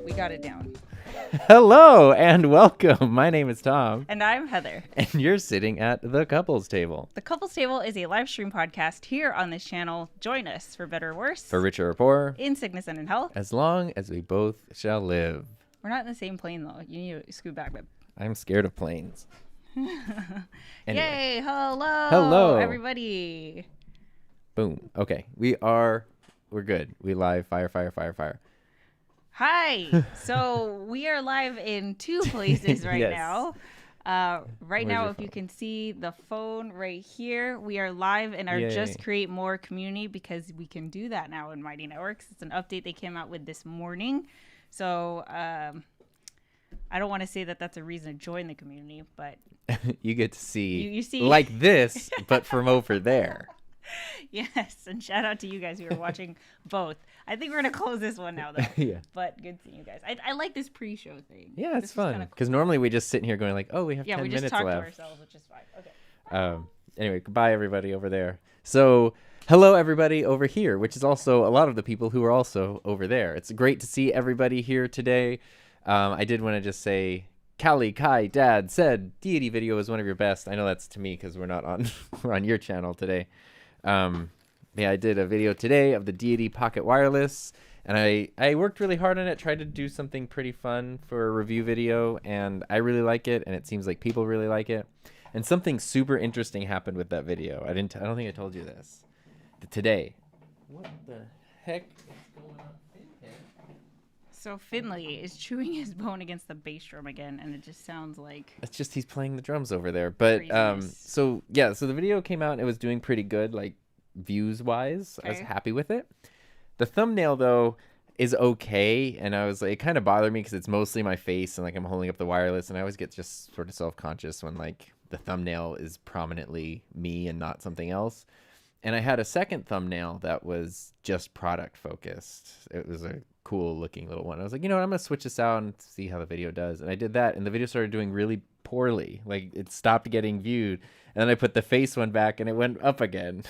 We got it down. Hello and welcome. My name is Tom. And I'm Heather. And you're sitting at the Couples Table. The Couples Table is a live stream podcast here on this channel. Join us for better or worse. For richer or poor. In sickness and in health. As long as we both shall live. We're not in the same plane, though. You need to scoot back, babe. I'm scared of planes. Anyway. Yay! Hello! Hello, everybody. Boom. Okay. We're good. We live. Fire. Hi. So we are live in two places right Yes. now. Right Where's now, your if you phone? can see the phone right here, we are live in our Yay. Just Create More community because we can do that now in Mighty Networks. It's an update they came out with this morning. So I don't want to say that that's a reason to join the community, but You get to see, You see- like this, but from over there. yes. And shout out to you guys who are watching both. I think we're going to close this one now, though. Yeah. But good seeing you guys. I like this pre-show thing. Yeah, This it's is fun. kinda cool. Because normally we just sit in here going like, oh, we have Yeah, 10 we just minutes talk to left. ourselves, which is fine. Okay. Anyway, goodbye everybody over there. So hello everybody over here, which is also a lot of the people who are also over there. It's great to see everybody here today. I did want to just say, Callie, Kai, Dad said deity video is one of your best. I know that's to me because we're not on we're on your channel today. Yeah, I did a video today of the Deity Pocket Wireless, and I worked really hard on it, tried to do something pretty fun for a review video, and I really like it, and it seems like people really like it. And something super interesting happened with that video. I don't think I told you this. Today. What the heck is going on in here? So Finley is chewing his bone against the bass drum again, and it just sounds like It's just he's playing the drums over there. But Craziness. so yeah, so the video came out and it was doing pretty good, like views wise. I was Okay. happy with it. The thumbnail though is okay, and I was like, it kind of bothered me because it's mostly my face and like I'm holding up the wireless, and I always get just sort of self-conscious when like the thumbnail is prominently me and not something else. And I had a second thumbnail that was just product focused. It was a cool looking little one. I was like, you know what, I'm gonna switch this out and see how the video does. And I did that, and the video started doing really poorly. Like it stopped getting viewed. And then I put the face one back and it went up again.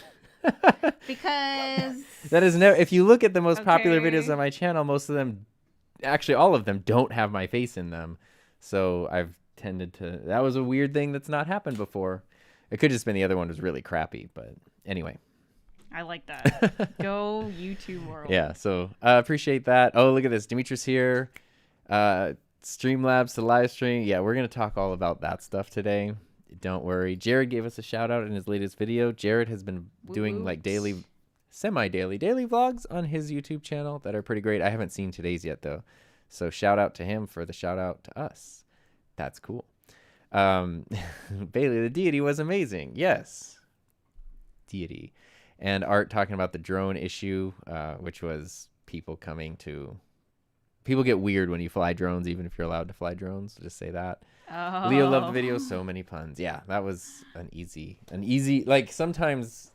Because that is never, if you look at the most popular Okay. videos on my channel, most of them, actually all of them don't have my face in them. So I've tended to, that was a weird thing that's not happened before. It could just been the other one was really crappy, but anyway. I like that. Go YouTube world. Yeah, so appreciate that. Oh, look at this. Demetrius here. Streamlabs to live stream. Yeah, we're going to talk all about that stuff today. Don't worry. Jared gave us a shout out in his latest video. Jared has been doing like daily, semi-daily, daily vlogs on his YouTube channel that are pretty great. I haven't seen today's yet though. So shout out to him for the shout out to us. That's cool. Bailey, the deity was amazing. Yes. Deity. And Art talking about the drone issue, which was people get weird when you fly drones, even if you're allowed to fly drones. Just say that. Oh. Leo loved the video. So many puns. Yeah, that was an easy, like sometimes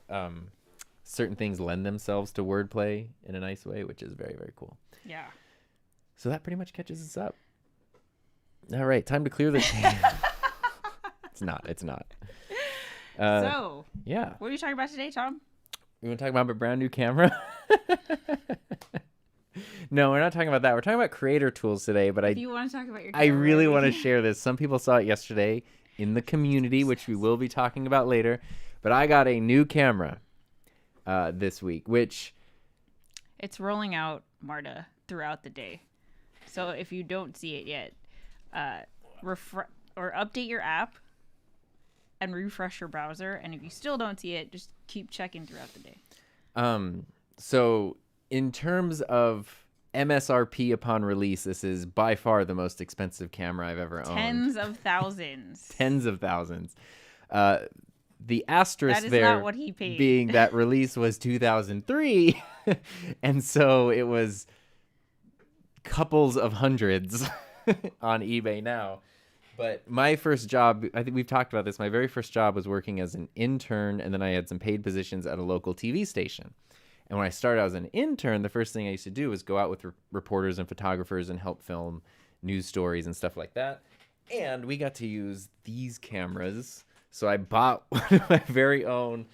certain things lend themselves to wordplay in a nice way, which is very, very cool. Yeah. So that pretty much catches us up. All right, time to clear this. It's not. So, yeah. what are you talking about today, Tom? We want to talk about a brand new camera? No, we're not talking about that. We're talking about creator tools today, but If you want to talk about your I really camera, want to share this. Some people saw it yesterday in the community, which we will be talking about later. But I got a new camera this week, which it's rolling out, Marta, throughout the day. So if you don't see it yet, update your app and refresh your browser. And if you still don't see it, just keep checking throughout the day. So in terms of MSRP upon release, this is by far the most expensive camera I've ever owned. Tens of thousands. Tens of thousands. The asterisk That is there not what he paid. being that release was 2003. And so it was couples of hundreds on eBay now. But my first job, I think we've talked about this, my very first job was working as an intern, and then I had some paid positions at a local TV station. And when I started as an intern, the first thing I used to do was go out with reporters and photographers and help film news stories and stuff like that. And we got to use these cameras. So I bought one of my very own.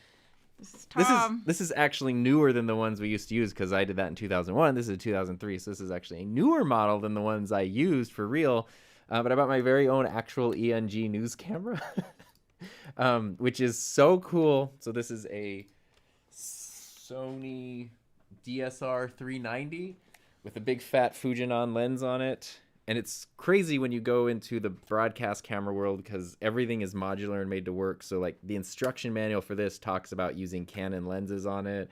This is Tom. This is actually newer than the ones we used to use because I did that in 2001. This is 2003. So this is actually a newer model than the ones I used for real. But I bought my very own actual ENG news camera, which is so cool. So this is a Sony DSR 390 with a big fat Fujinon lens on it. And it's crazy when you go into the broadcast camera world because everything is modular and made to work. So like the instruction manual for this talks about using Canon lenses on it.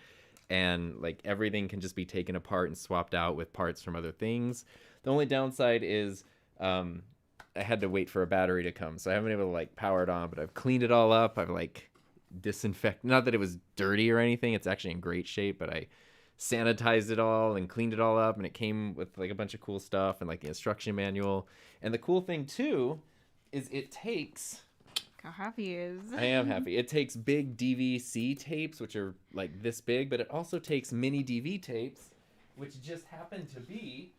And like everything can just be taken apart and swapped out with parts from other things. The only downside is I had to wait for a battery to come. So I haven't been able to like power it on, but I've cleaned it all up. I've like disinfected, not that it was dirty or anything. It's actually in great shape, but I sanitized it all and cleaned it all up, and it came with like a bunch of cool stuff and like the instruction manual. And the cool thing too is it takes, How happy he is. I am happy, it takes big DVC tapes, which are like this big, but it also takes mini DV tapes, which just happen to be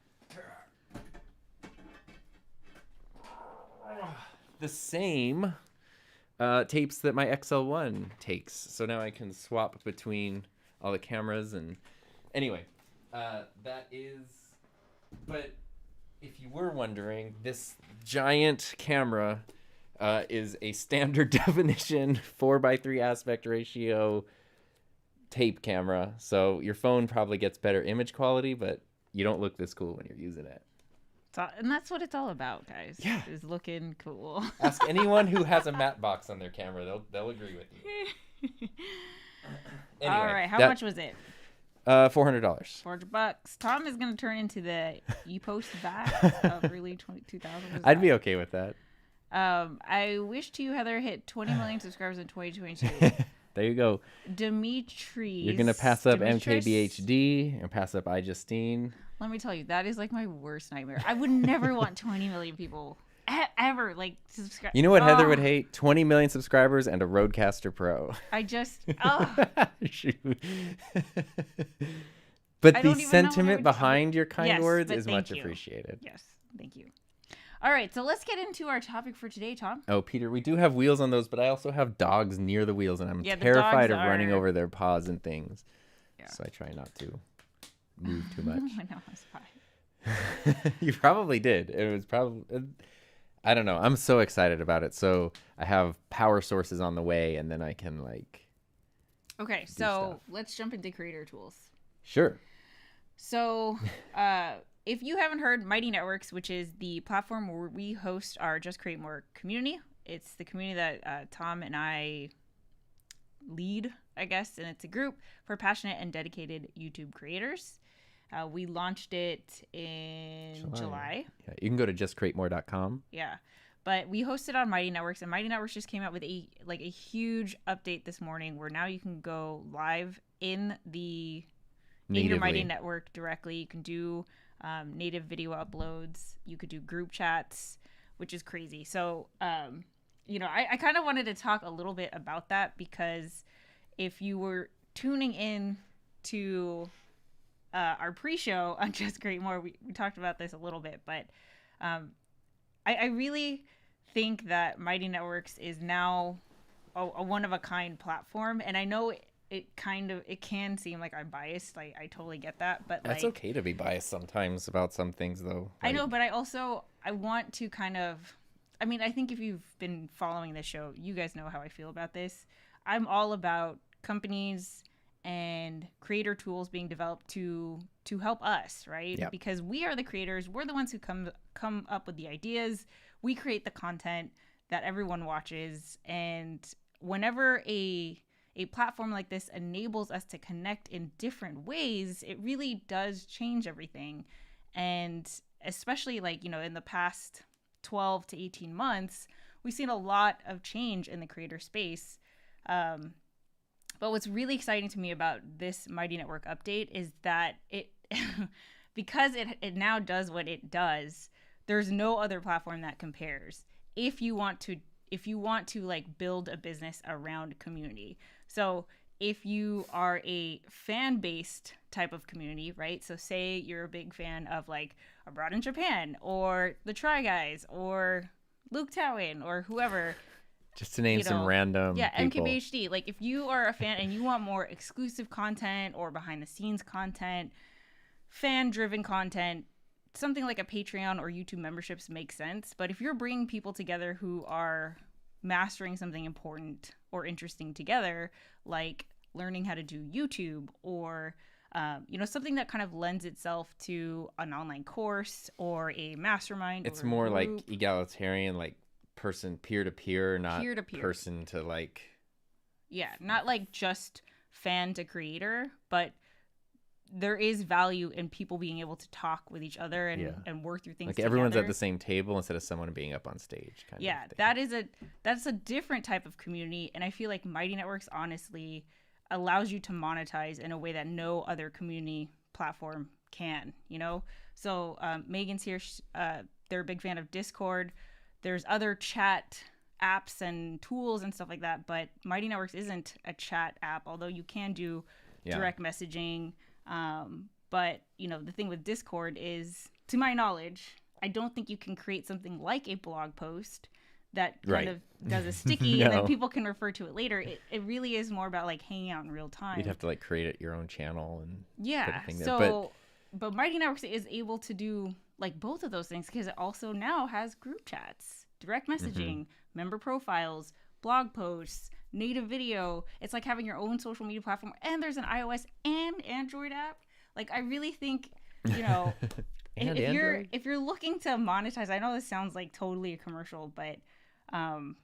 the same tapes that my XL1 takes. So now I can swap between all the cameras. And anyway, that is, but if you were wondering, this giant camera is a standard definition 4:3 aspect ratio tape camera. So your phone probably gets better image quality, but you don't look this cool when you're using it. And that's what it's all about, guys. Yeah. Is looking cool. Ask anyone who has a matte box on their camera. They'll agree with you. Anyway, All right. How much was it? $400. $400. Tom is going to turn into the e-post back of early 2000s. I'd be okay with that. I wish to you, Heather, hit 20 million subscribers in 2022. There you go. Demetrius. You're going to pass up MKBHD and pass up iJustine. Let me tell you, that is like my worst nightmare. I would never want 20 million people ever like subscribe. You know what Heather would hate? 20 million subscribers and a Rodecaster Pro. I just, But I the don't even know what I sentiment would behind your kind Yes, words but is thank much you. appreciated. Yes, thank you. All right, so let's get into our topic for today, Tom. Oh, Peter, we do have wheels on those, but I also have dogs near the wheels, and I'm Yeah, the terrified dogs of running are- over their paws and things. Yeah. So I try not to move too much. I know, I'm surprised. You probably did. It was probably, I don't know. I'm so excited about it. So I have power sources on the way, and then I can like. Okay, so stuff. let's jump into creator tools. Sure. So, if you haven't heard, Mighty Networks, which is the platform where we host our Just Create More community, it's the community that Tom and I lead, I guess, and it's a group for passionate and dedicated YouTube creators. We launched it in July. Yeah, you can go to justcreatemore.com. Yeah. But we hosted on Mighty Networks, and Mighty Networks just came out with a huge update this morning where now you can go live in your Mighty Network directly. You can do native video uploads. You could do group chats, which is crazy. So, I kind of wanted to talk a little bit about that because if you were tuning in to our pre-show on Just Create More, we talked about this a little bit, but I really think that Mighty Networks is now a one-of-a-kind platform, and I know it can seem like I'm biased. I totally get that, but That's okay to be biased sometimes about some things, though. I know, but I want to kind of, I mean, I think if you've been following this show, you guys know how I feel about this. I'm all about companies and creator tools being developed to help us, right? Yep. Because we are the creators. We're the ones who come up with the ideas. We create the content that everyone watches, and whenever a platform like this enables us to connect in different ways, it really does change everything. And especially in the past 12 to 18 months, we've seen a lot of change in the creator space. But what's really exciting to me about this Mighty Network update is that it, because it now does what it does, there's no other platform that compares. If you want to like build a business around community. So if you are a fan-based type of community, right? So say you're a big fan of like Abroad in Japan or the Try Guys or Luke Towen or whoever. Just to name some random people. MKBHD. Like if you are a fan and you want more exclusive content or behind the scenes content, fan-driven content, something like a Patreon or YouTube memberships makes sense. But if you're bringing people together who are mastering something important or interesting together, like learning how to do YouTube or something that kind of lends itself to an online course or a mastermind. It's or more like group. egalitarian, like person peer-to-peer, not Peer-to-peer. person to like. Yeah, not like just fan to creator, but there is value in people being able to talk with each other and work through things like together. everyone's at the same table instead of someone being up on stage kind of thing. That's a different type of community, and I feel like Mighty Networks honestly allows you to monetize in a way that no other community platform can, So Megan's here. They're a big fan of Discord. There's other chat apps and tools and stuff like that, but Mighty Networks isn't a chat app, although you can do direct messaging. But the thing with Discord is, to my knowledge, I don't think you can create something like a blog post that kind of does a sticky and then people can refer to it later. It really is more about like hanging out in real time. You'd have to like create it your own channel and put a thing there. So but Mighty Networks is able to do like both of those things because it also now has group chats, direct messaging, member profiles, blog posts, native video. It's like having your own social media platform, and there's an iOS and Android app. Like I really think, if you're looking to monetize, I know this sounds like totally a commercial, but I'm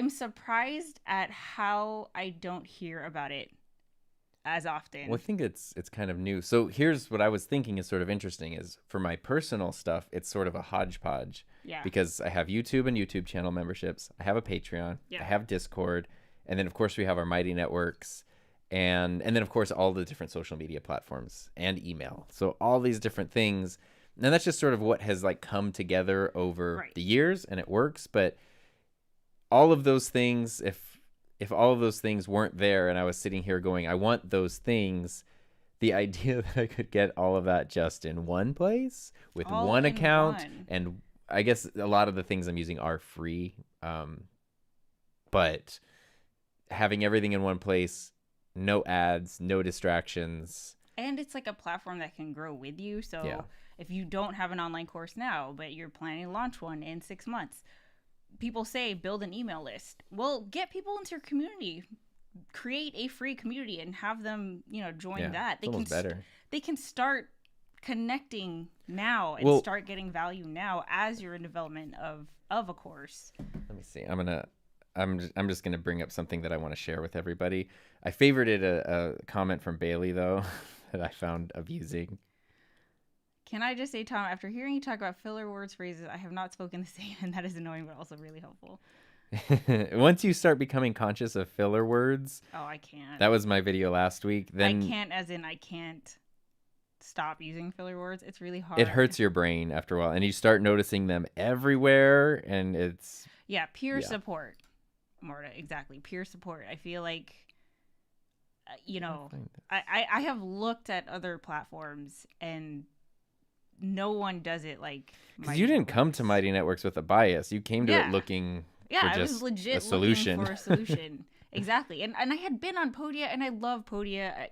surprised at how I don't hear about it as often. Well, I think it's kind of new. So here's what I was thinking is sort of interesting is for my personal stuff, it's sort of a hodgepodge. Yeah. Because I have YouTube and YouTube channel memberships. I have a Patreon. Yeah. I have Discord. And then, of course, we have our Mighty Networks. And then, of course, all the different social media platforms and email. So all these different things. And that's just sort of what has like come together over the years, and it works. But all of those things, if all of those things weren't there and I was sitting here going, I want those things, the idea that I could get all of that just in one place with All one in account, one. and I guess a lot of the things I'm using are free, but having everything in one place, no ads, no distractions. And it's like a platform that can grow with you. So Yeah. if you don't have an online course now, but you're planning to launch one in 6 months, people say build an email list. Well, get people into your community. Create a free community and have them, join that. It's almost better. They can start connecting now and Well, start getting value now as you're in development of a course. let me see. I'm just gonna bring up something that I want to share with everybody. I favorited a comment from Bailey though that I found amusing. Can I just say, Tom, after hearing you talk about filler words, phrases, I have not spoken the same, and that is annoying, but also really helpful. Once you start becoming conscious of filler words, Oh, I can't. that was my video last week. Then I can't, as in I can't stop using filler words. It's really hard. it hurts your brain after a while, and you start noticing them everywhere, and it's Yeah, peer Yeah. support, Marta. Exactly, peer support. I feel like, I have looked at other platforms and no one does it like. because you didn't come to Mighty Networks with a bias. You came to Yeah. it looking Yeah, for I was just legit a solution. looking for a solution. Exactly, and I had been on Podia, and I love Podia.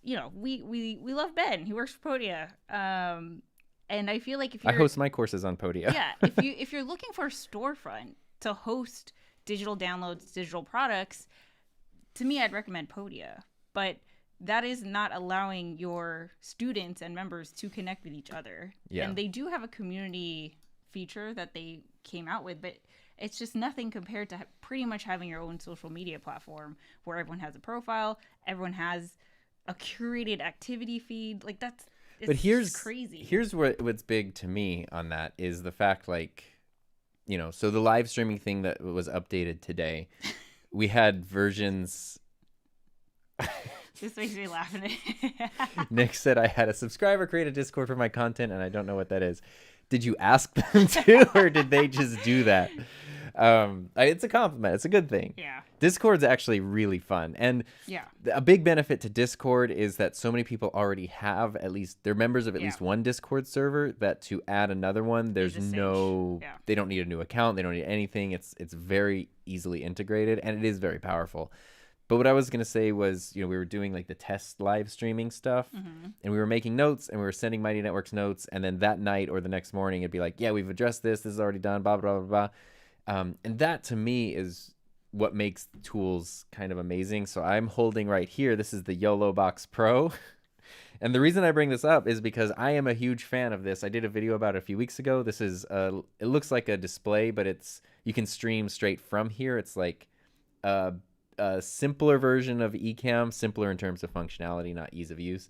We love Ben. He works for Podia. And I feel like if I you're host my courses on Podia. yeah, if you're looking for a storefront to host digital downloads, digital products, to me, I'd recommend Podia. But that is not allowing your students and members to connect with each other. Yeah. And they do have a community feature that they came out with, but it's just nothing compared to pretty much having your own social media platform where everyone has a profile, everyone has a curated activity feed. Like it's But here's crazy. Here's what's big to me on that is the fact, like, so the live streaming thing that was updated today, we had versions. This makes me laugh. Nick said I had a subscriber create a Discord for my content, and I don't know what that is. Did you ask them to, or did they just do that? It's a compliment. It's a good thing. Yeah. Discord's actually really fun. And Yeah. a big benefit to Discord is that so many people already have they're members of at least one Discord server, that to add another one, there's they don't need a new account. They don't need anything. It's very easily integrated, and it is very powerful. But what I was going to say was, we were doing like the test live streaming stuff, and we were making notes, and we were sending Mighty Networks notes. And then that night or the next morning, it'd be like, yeah, we've addressed this. This is already done, blah, blah, blah, blah. And that to me is what makes tools kind of amazing. So I'm holding right here. This is the YOLO Box Pro. And the reason I bring this up is because I am a huge fan of this. I did a video about it a few weeks ago. This is, it looks like a display, but you can stream straight from here. It's like a simpler version of Ecamm, simpler in terms of functionality, not ease of use.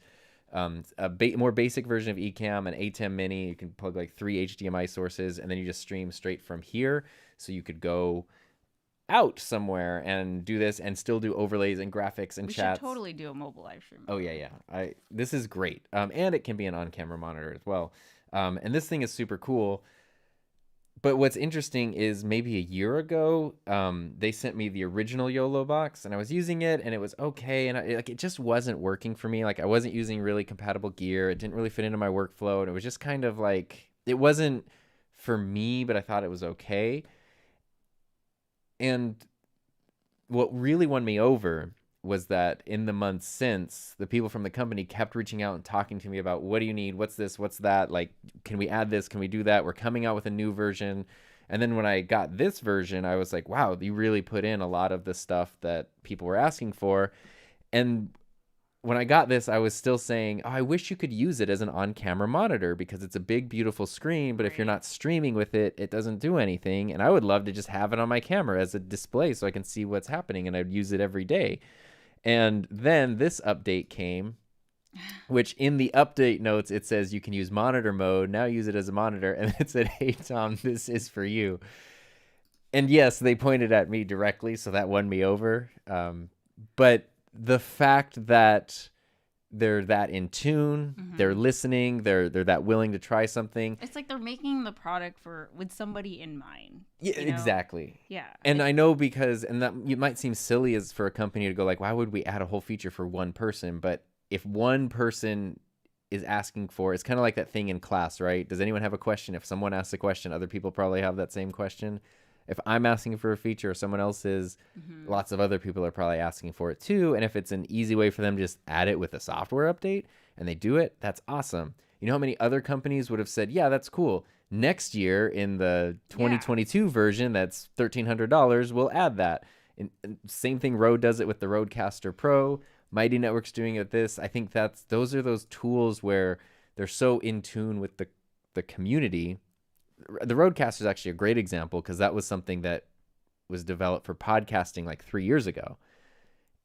More basic version of Ecamm, an ATEM Mini. You can plug like 3 HDMI sources, and then you just stream straight from here. So you could go out somewhere and do this and still do overlays and graphics and chats. We should totally do a mobile live stream. Oh yeah. This is great. And it can be an on-camera monitor as well. And this thing is super cool. But what's interesting is maybe a year ago, they sent me the original YOLO box, and I was using it, and it was okay, and it just wasn't working for me. Like, I wasn't using really compatible gear. It didn't really fit into my workflow, and it was just kind of like, it wasn't for me, but I thought it was okay. And what really won me over was that in the months since, the people from the company kept reaching out and talking to me about, what do you need? What's this? What's that? Like, can we add this? Can we do that? We're coming out with a new version. And then when I got this version, I was like, wow, you really put in a lot of the stuff that people were asking for. And when I got this, I was still saying, oh, I wish you could use it as an on-camera monitor, because it's a big, beautiful screen, but if you're not streaming with it, it doesn't do anything. And I would love to just have it on my camera as a display so I can see what's happening, and I'd use it every day. And then this update came, which in the update notes, it says you can use monitor mode. Now use it as a monitor. And it said, hey, Tom, this is for you. And yes, they pointed at me directly, so that won me over. But the fact that they're that in tune, they're listening, they're that willing to try something. It's like they're making the product with somebody in mind. Yeah, exactly. Yeah. And I know because, and that it might seem silly as for a company to go like, why would we add a whole feature for one person? But if one person is asking for, it's kind of like that thing in class, right? Does anyone have a question? If someone asks a question, other people probably have that same question. If I'm asking for a feature or someone else is, lots of other people are probably asking for it too. And if it's an easy way for them to just add it with a software update and they do it, that's awesome. You know how many other companies would have said, yeah, that's cool. Next year in the 2022 version, that's $1,300, we'll add that. And same thing, Rode does it with the Rodecaster Pro. Mighty Network's doing it with this. I think those are those tools where they're so in tune with the community. The Rodecaster is actually a great example because that was something that was developed for podcasting like 3 years ago.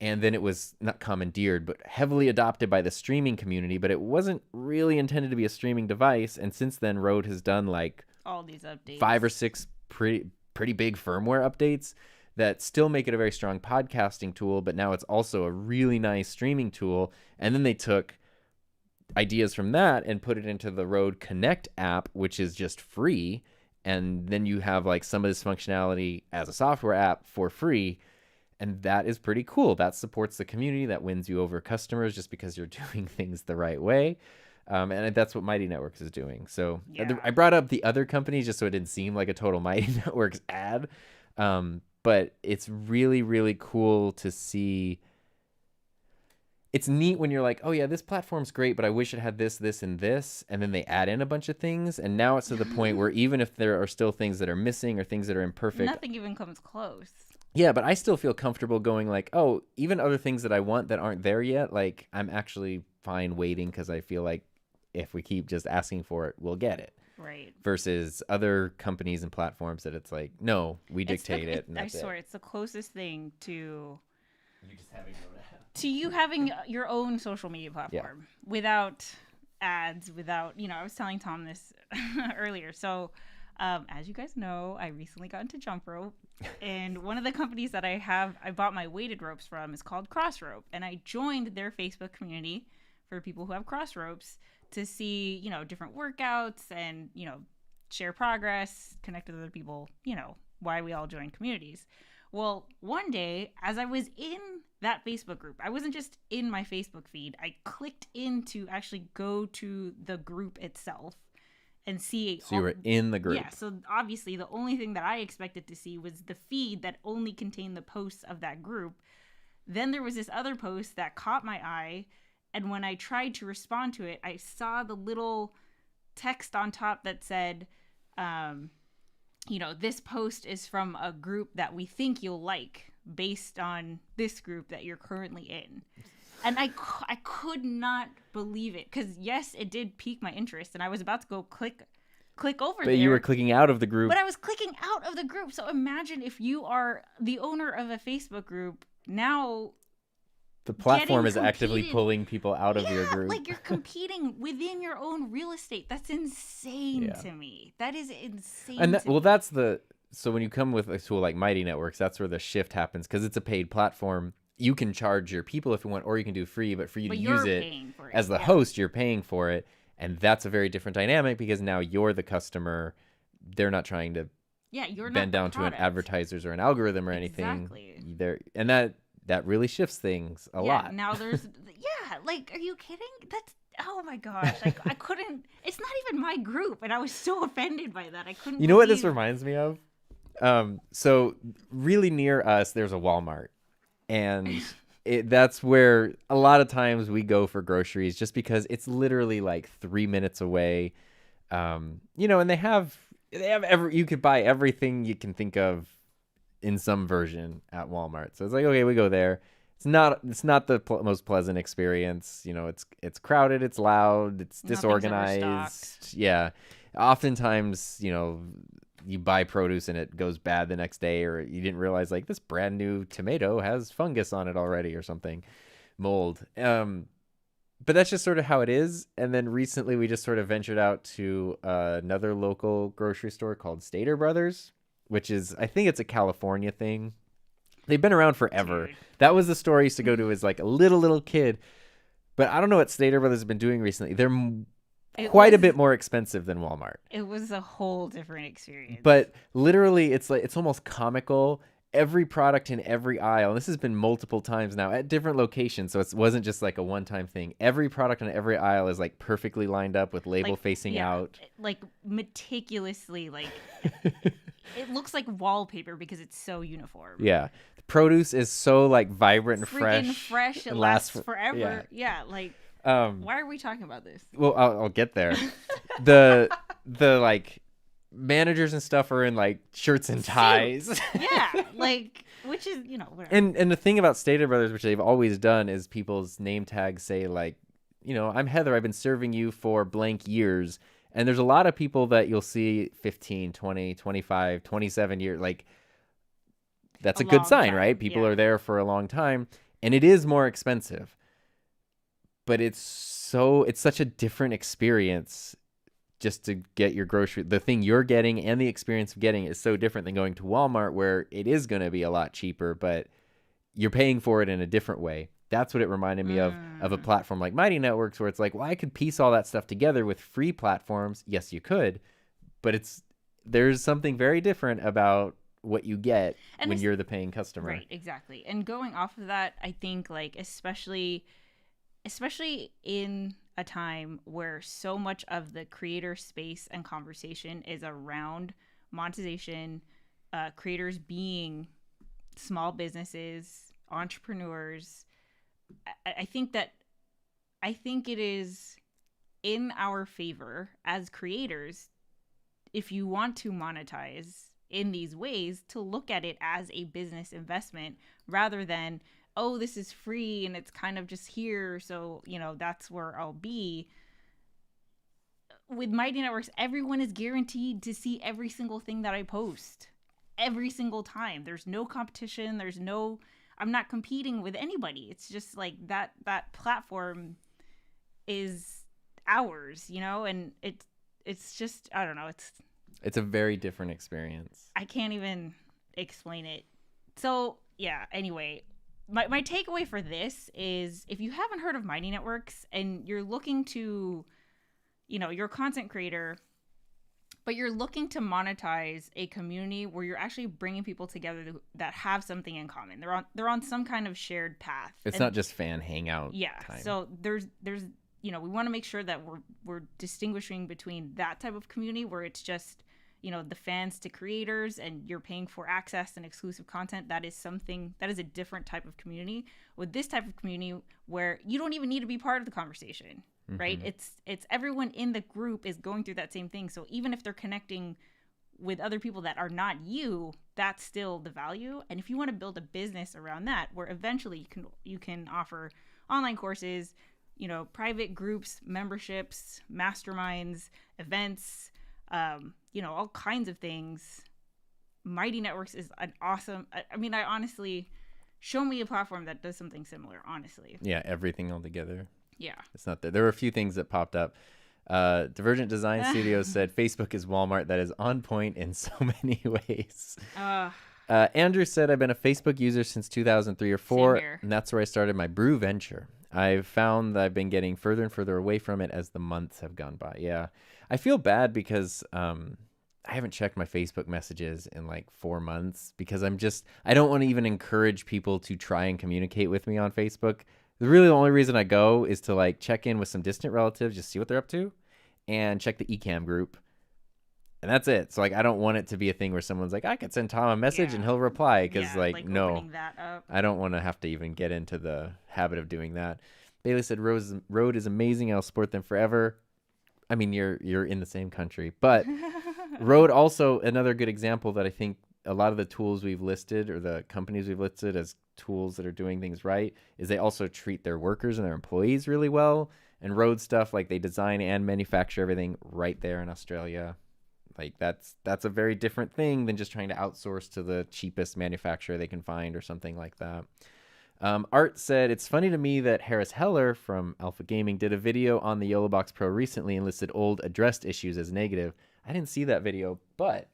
And then it was not commandeered, but heavily adopted by the streaming community, but it wasn't really intended to be a streaming device. And since then, Rode has done like all these updates, 5 or 6 pretty big firmware updates that still make it a very strong podcasting tool, but now it's also a really nice streaming tool. And then they took ideas from that and put it into the Rode Connect app, which is just free. And then you have like some of this functionality as a software app for free. And that is pretty cool. That supports the community. That wins you over customers just because you're doing things the right way. And that's what Mighty Networks is doing. So I brought up the other companies just so it didn't seem like a total Mighty Networks ad. But it's really, really cool to see. It's neat when you're like, oh yeah, this platform's great, but I wish it had this, this, and this. And then they add in a bunch of things. And now it's to the point where even if there are still things that are missing or things that are imperfect. Nothing even comes close. Yeah, but I still feel comfortable going like, oh, even other things that I want that aren't there yet, like I'm actually fine waiting because I feel like if we keep just asking for it, we'll get it. Right. Versus other companies and platforms that it's like, no, we dictate it. And I swear, it's the closest thing to you just having your own app. To you having your own social media platform without ads, without, I was telling Tom this earlier. So as you guys know, I recently got into jump rope. And one of the companies that I bought my weighted ropes from is called Crossrope. And I joined their Facebook community for people who have cross ropes to see, different workouts and, share progress, connect with other people, why we all join communities. Well, one day, as I was in that Facebook group, I wasn't just in my Facebook feed. I clicked in to actually go to the group itself and see. So you were in the group. Yeah, so obviously the only thing that I expected to see was the feed that only contained the posts of that group. Then there was this other post that caught my eye, and when I tried to respond to it, I saw the little text on top that said, this post is from a group that we think you'll like based on this group that you're currently in. And I could not believe it because, yes, it did pique my interest, and I was about to go click over there. But you were clicking out of the group. But I was clicking out of the group. So imagine if you are the owner of a Facebook group, now the platform is actively pulling people out of your group. Like you're competing within your own real estate. That's insane to me. That is insane. And that's so when you come with a tool like Mighty Networks, that's where the shift happens because it's a paid platform. You can charge your people if you want, or you can do free, but for you to use it as the host, you're paying for it. And that's a very different dynamic because now you're the customer. They're not trying to bend down to an advertisers or an algorithm or anything. Exactly. And that really shifts things a lot. Now there's, like, are you kidding? That's, oh my gosh. Like, I couldn't, it's not even my group. And I was so offended by that. I couldn't. You know what this reminds me of? So really near us, there's a Walmart. And that's where a lot of times we go for groceries just because it's literally like 3 minutes away. And they have you could buy everything you can think of in some version at Walmart. So it's like, okay, we go there. It's not the most pleasant experience. It's crowded, it's loud, it's disorganized. Yeah. Oftentimes, you buy produce and it goes bad the next day, or you didn't realize like this brand new tomato has fungus on it already or something, mold. But that's just sort of how it is. And then recently we just sort of ventured out to another local grocery store called Stater Brothers, which is, I think it's a California thing. They've been around forever. Dude. That was the store I used to go to as like a little kid. But I don't know what Stater Brothers have been doing recently. They're quite a bit more expensive than Walmart. It was a whole different experience. But literally, it's almost comical. every product in every aisle, and this has been multiple times now at different locations, so it wasn't just like a one-time thing. Every product on every aisle is like perfectly lined up with label Like, facing out. like meticulously, like it looks like wallpaper because it's so uniform. Yeah. The produce is so like vibrant and Freaking fresh. fresh. It and lasts for- forever. Yeah, like why are we talking about this? Well, I'll get there. the like managers and stuff are in like shirts and ties. Yeah, like, which is, whatever. And the thing about Stater Brothers, which they've always done, is people's name tags say like, I'm Heather, I've been serving you for blank years. And there's a lot of people that you'll see 15, 20, 25, 27 years. Like, that's a good sign, right? People are there for a long time. And it is more expensive. But it's such a different experience just to get your grocery. The thing you're getting and the experience of getting it is so different than going to Walmart, where it is going to be a lot cheaper, but you're paying for it in a different way. That's what it reminded me of a platform like Mighty Networks, where it's like, well, I could piece all that stuff together with free platforms. Yes, you could, but there's something very different about what you get when you're the paying customer. Right, exactly. And going off of that, I think like especially in a time where so much of the creator space and conversation is around monetization, creators being small businesses, entrepreneurs, I think it is in our favor as creators, if you want to monetize in these ways, to look at it as a business investment rather than, oh, this is free and it's kind of just here, so that's where I'll be. With Mighty Networks, everyone is guaranteed to see every single thing that I post every single time. There's no competition. I'm not competing with anybody. It's just like that platform is ours, and it's just, I don't know. It's a very different experience. I can't even explain it. So yeah, anyway, my takeaway for this is, if you haven't heard of Mighty Networks and you're looking to, you're a content creator, but you're looking to monetize a community where you're actually bringing people together that have something in common. They're on some kind of shared path. It's not just fan hangout. Yeah. Time. So there's we want to make sure that we're distinguishing between that type of community where it's just, the fans to creators and you're paying for access and exclusive content. That is a different type of community. With this type of community where you don't even need to be part of the conversation. Right? It's everyone in the group is going through that same thing. So even if they're connecting with other people that are not you, that's still the value. And if you want to build a business around that, where eventually you can offer online courses, private groups, memberships, masterminds, events, all kinds of things. Mighty Networks is an awesome. I honestly, show me a platform that does something similar. Honestly. Yeah, everything all together. Yeah. It's not there. There were a few things that popped up. Divergent Design Studios said Facebook is Walmart. That is on point in so many ways. Andrew said, I've been a Facebook user since 2003 or 4, and that's where I started my brew venture. I've found that I've been getting further and further away from it as the months have gone by. Yeah. I feel bad because I haven't checked my Facebook messages in like 4 months because I don't want to even encourage people to try and communicate with me on Facebook. The only reason I go is to like check in with some distant relatives, just see what they're up to, and check the eCam group. And that's it. So like, I don't want it to be a thing where someone's like, I could send Tom a message and he'll reply. Because no, I don't want to have to even get into the habit of doing that. Bailey said, Road is amazing. I'll support them forever. I mean, you're in the same country, but Road also another good example that I think a lot of the tools we've listed or the companies we've listed as tools that are doing things right is they also treat their workers and their employees really well. And Road stuff, like they design and manufacture everything right there in Australia. Like that's a very different thing than just trying to outsource to the cheapest manufacturer they can find or something like that. Art said, it's funny to me that Harris Heller from Alpha Gaming did a video on the YOLO Box Pro recently and listed old addressed issues as negative. I didn't see that video, but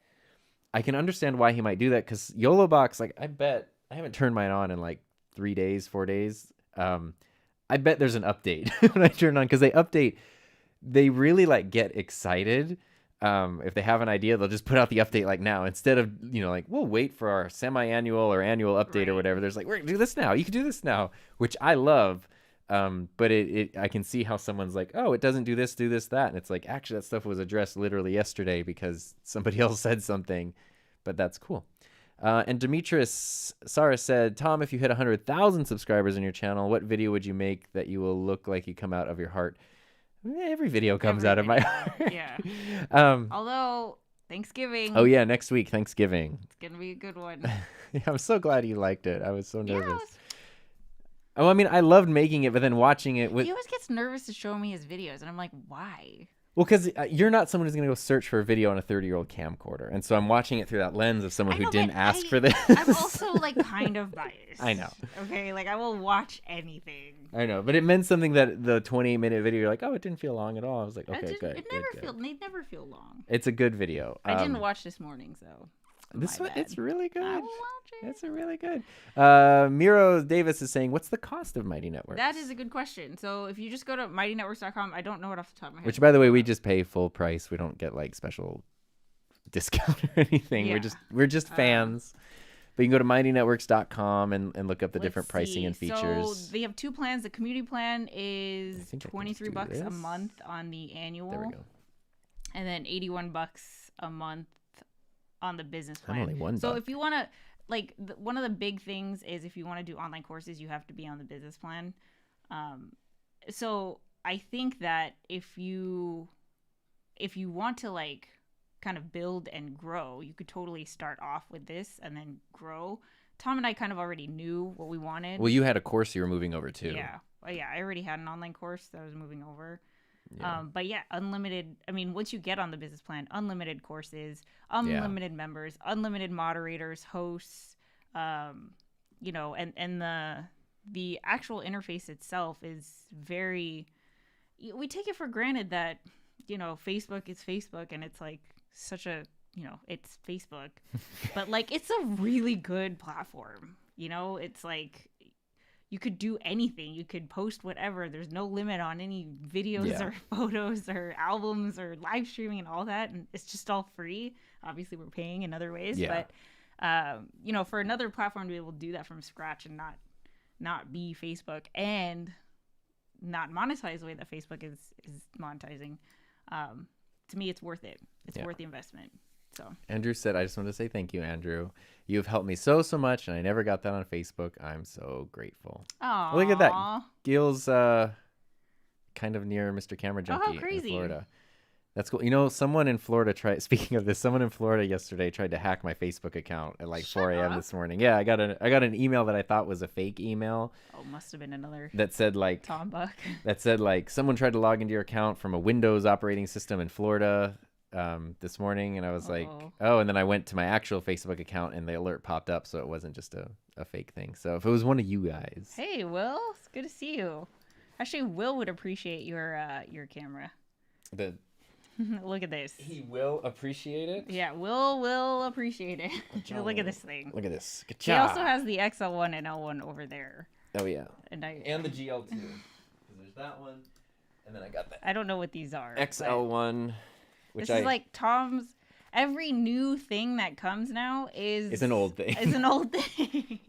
I can understand why he might do that because YOLO Box, like I bet, I haven't turned mine on in like 4 days. I bet there's an update when I turn it on because they really like get excited if they have an idea, they'll just put out the update like now instead of, like we'll wait for our semi-annual or annual update or whatever. There's like, we're gonna do this now. You can do this now, which I love. But I can see how someone's like, oh, it doesn't do this, that. And it's like, actually, that stuff was addressed literally yesterday because somebody else said something, but that's cool. And Demetrius Sara said, Tom, if you hit 100,000 subscribers on your channel, what video would you make that you will look like you come out of your heart? Every video comes out of my heart. Yeah. Although Thanksgiving. Oh yeah, next week, Thanksgiving. It's gonna be a good one. Yeah, I'm so glad you liked it. I was so nervous. Oh, I mean, I loved making it, but then watching it He always gets nervous to show me his videos, and I'm like, why? Well, because you're not someone who's going to go search for a video on a 30-year-old camcorder. And so I'm watching it through that lens of someone who didn't ask for this. I'm also, kind of biased. I know. Okay? I will watch anything. I know. But it meant something that the 28-minute video, you're like, oh, it didn't feel long at all. I was like, okay, good. They never feel long. It's a good video. I didn't watch this morning, so. This one, it's really good. I will watch it. It's really good. Miro Davis is saying, what's the cost of Mighty Networks? That is a good question. So if you just go to mightynetworks.com, I don't know it off the top of my head. Which, by the way, we just pay full price. We don't get special discount or anything. Yeah. We're just fans. But you can go to mightynetworks.com and look up the different pricing and features. So they have two plans. The community plan is $23 a month on the annual. There we go. And then $81 a month on the business plan. I'm only $1. So if you want to, one of the big things is if you want to do online courses, you have to be on the business plan. So I think that if you want to kind of build and grow, you could totally start off with this and then grow. Tom and I kind of already knew what we wanted. Well, you had a course you were moving over to. Yeah. Well, yeah, I already had an online course that I was moving over. Yeah. But yeah, unlimited. I mean, once you get on the business plan, unlimited courses, unlimited members, unlimited moderators, hosts, and the actual interface itself is very. We take it for granted that Facebook is Facebook, and it's such a it's Facebook, but it's a really good platform. It's you could do anything. You could post whatever. There's no limit on any videos or photos or albums or live streaming and all that. And it's just all free. Obviously, we're paying in other ways. Yeah. But, for another platform to be able to do that from scratch and not be Facebook and not monetize the way that Facebook is monetizing, to me, it's worth it. It's worth the investment. So Andrew said, I just want to say thank you, Andrew. You've helped me so much, and I never got that on Facebook. I'm so grateful. Aww. Look at that. Gil's kind of near Mr. Camera Junkie in Florida. That's cool. Someone in Florida speaking of this, someone in Florida yesterday tried to hack my Facebook account at 4 a.m. this morning. Yeah, I got an email that I thought was a fake email. Oh, must have been another that said Tom Buck. That said someone tried to log into your account from a Windows operating system in Florida this morning, and I was like, oh, and then I went to my actual Facebook account and the alert popped up, so it wasn't just a fake thing. So if it was one of you guys. Hey, Will, it's good to see you. Actually, Will would appreciate your camera. Look at this. He will appreciate it? Yeah, will appreciate it. Look at this thing. Look at this. He also has the XL1 and L1 over there. Oh, yeah. And the GL2. Because there's that one, and then I got that. I don't know what these are. XL1. This is Tom's. Every new thing that comes now is an old thing. Is an old thing.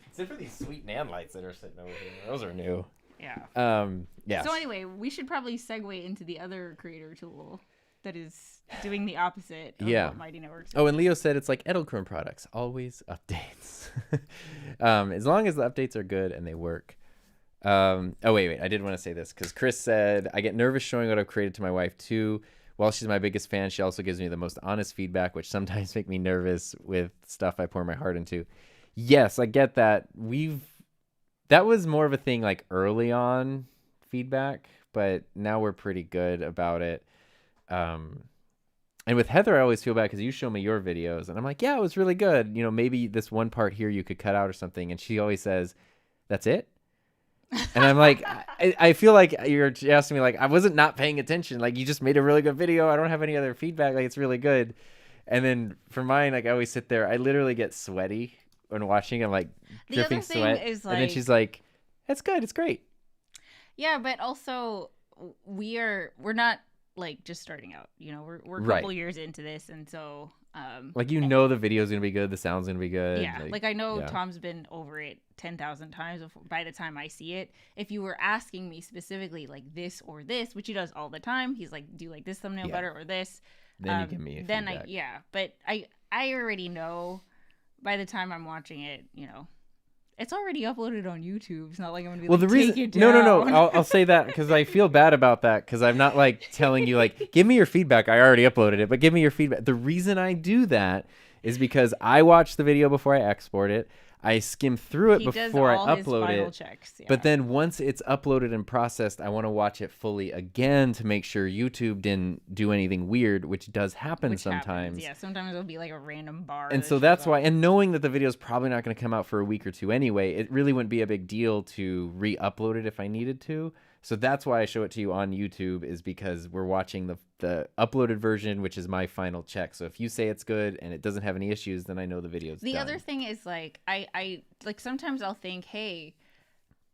Except for these sweet NAND lights that are sitting over here. Those are new. Yeah. Yeah. So anyway, we should probably segue into the other creator tool that is doing the opposite of what Mighty Networks. Oh, and Leo said it's like Edelkrone products, always updates. As long as the updates are good and they work. Oh wait, I did want to say this because Chris said I get nervous showing what I've created to my wife too. While she's my biggest fan, she also gives me the most honest feedback, which sometimes make me nervous with stuff I pour my heart into. Yes, I get that. That was more of a thing early on feedback, but now we're pretty good about it. And with Heather, I always feel bad because you show me your videos and I'm like, yeah, it was really good. Maybe this one part here you could cut out or something. And she always says, that's it. And I'm like, I feel like you're asking me I wasn't not paying attention. You just made a really good video. I don't have any other feedback. It's really good. And then for mine, I always sit there. I literally get sweaty when watching. I'm dripping sweat. Is and then she's like, that's good. It's great. Yeah, but also we're not like just starting out. You know, we're a Right. couple years into this, and so Like, you know, the video's gonna be good, the sound's gonna be good. yeah, like I know yeah. Tom's been over it 10,000 times before, by the time I see it. If you were asking me specifically like this or this, which he does all the time, he's like, do you like this thumbnail Yeah. better or this? Then you give me then feedback. but I already know by the time I'm watching it, you know, it's already uploaded on YouTube. It's not like I'm gonna be like, take it down. No. I'll say that because I feel bad about that, because I'm not like telling you like, give me your feedback. I already uploaded it, but give me your feedback. The reason I do that is because I watch the video before I export it. I skim through it before I upload it. Checks, yeah. But then once it's uploaded and processed, I want to watch it fully again to make sure YouTube didn't do anything weird, which does happen sometimes. Yeah, sometimes it'll be like a random bar. And so that's why, and knowing that the video is probably not going to come out for a week or two anyway, it really wouldn't be a big deal to re-upload it if I needed to. So that's why I show it to you on YouTube, is because we're watching the uploaded version, which is my final check. So if you say it's good and it doesn't have any issues, then I know the video's done. The other thing is like, I like sometimes I'll think, hey,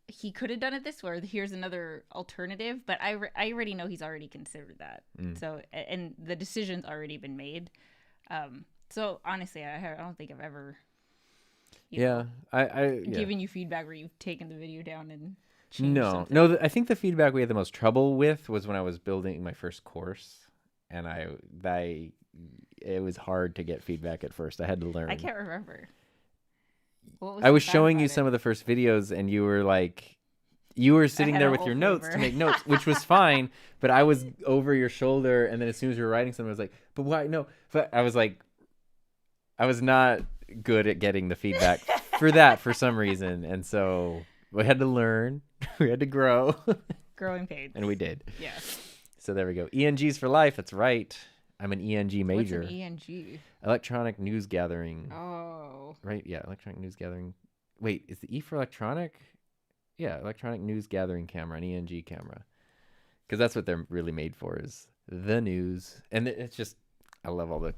he could have done it this way, or here's another alternative, but I already know he's already considered that. So, and the decision's already been made. So honestly, I don't think I've ever given you feedback where you've taken the video down and changed something. No, I think the feedback we had the most trouble with was when I was building my first course, and it was hard to get feedback at first. I had to learn. I can't remember. I was showing you some of the first videos, and you were like, you were sitting there with your notes to make notes, which was fine, but I was over your shoulder, and then as soon as you were writing something, I was like, but why? No. But I was like, I was not good at getting the feedback for some reason, and so we had to learn. We had to grow. Growing pains. And we did. Yeah. So there we go. ENGs for life. That's right. I'm an ENG major. What's an ENG? Electronic news gathering. Oh. Right. Yeah. Electronic news gathering. Wait, is the E for electronic? Yeah. Electronic news gathering camera, an ENG camera. Because that's what they're really made for, is the news. And it's just, I love all the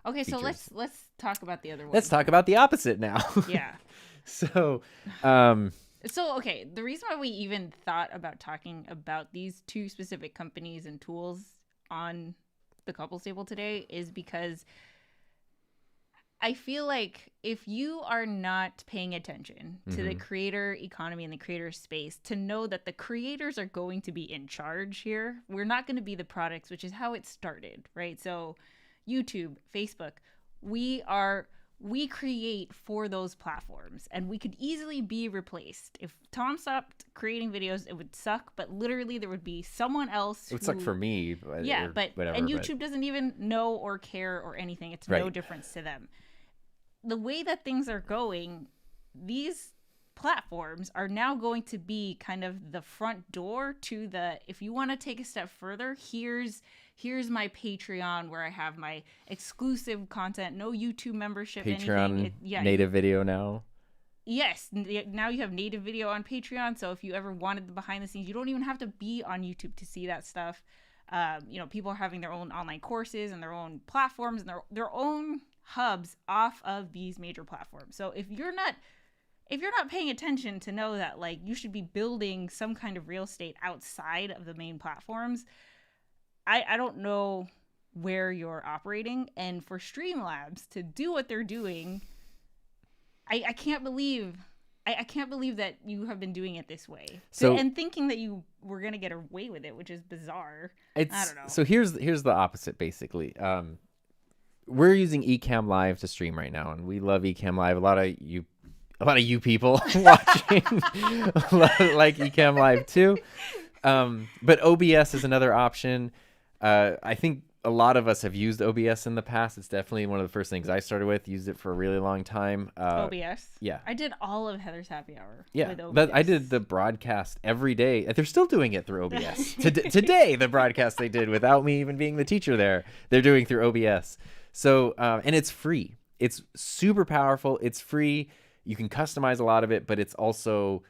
Okay, features. so let's talk about the other one. Let's talk about the opposite now. Yeah. So, okay, the reason why we even thought about talking about these two specific companies and tools on the Couples Table today is because I feel like if you are not paying attention to the creator economy and the creator space, to know that the creators are going to be in charge here, we're not going to be the products, which is how it started, right? So YouTube, Facebook, we create for those platforms, and we could easily be replaced. If Tom stopped creating videos, it would suck, but literally there would be someone else. It would suck for me. Yeah, and YouTube doesn't even know or care or anything. It's no difference to them. The way that things are going, these platforms are now going to be kind of the front door to the, if you want to take a step further, here's my Patreon where I have my exclusive content, no YouTube membership, Patreon, native video now. Yes, now you have native video on Patreon. So if you ever wanted the behind the scenes, you don't even have to be on YouTube to see that stuff. People are having their own online courses and their own platforms and their own hubs off of these major platforms. So if you're not paying attention to know that, like, you should be building some kind of real estate outside of the main platforms, I don't know where you're operating. And for Streamlabs to do what they're doing, I can't believe that you have been doing it this way. And thinking that you were going to get away with it, which is bizarre. I don't know. So here's the opposite, basically. We're using Ecamm Live to stream right now, and we love Ecamm Live. A lot of you people watching like Ecamm Live too. But OBS is another option. I think a lot of us have used OBS in the past. It's definitely one of the first things I started with. Used it for a really long time. OBS? Yeah. I did all of Heather's Happy Hour with OBS. But I did the broadcast every day. They're still doing it through OBS. Today, the broadcast they did without me even being the teacher there, they're doing through OBS. So, and it's free. It's super powerful. It's free. You can customize a lot of it, but it's also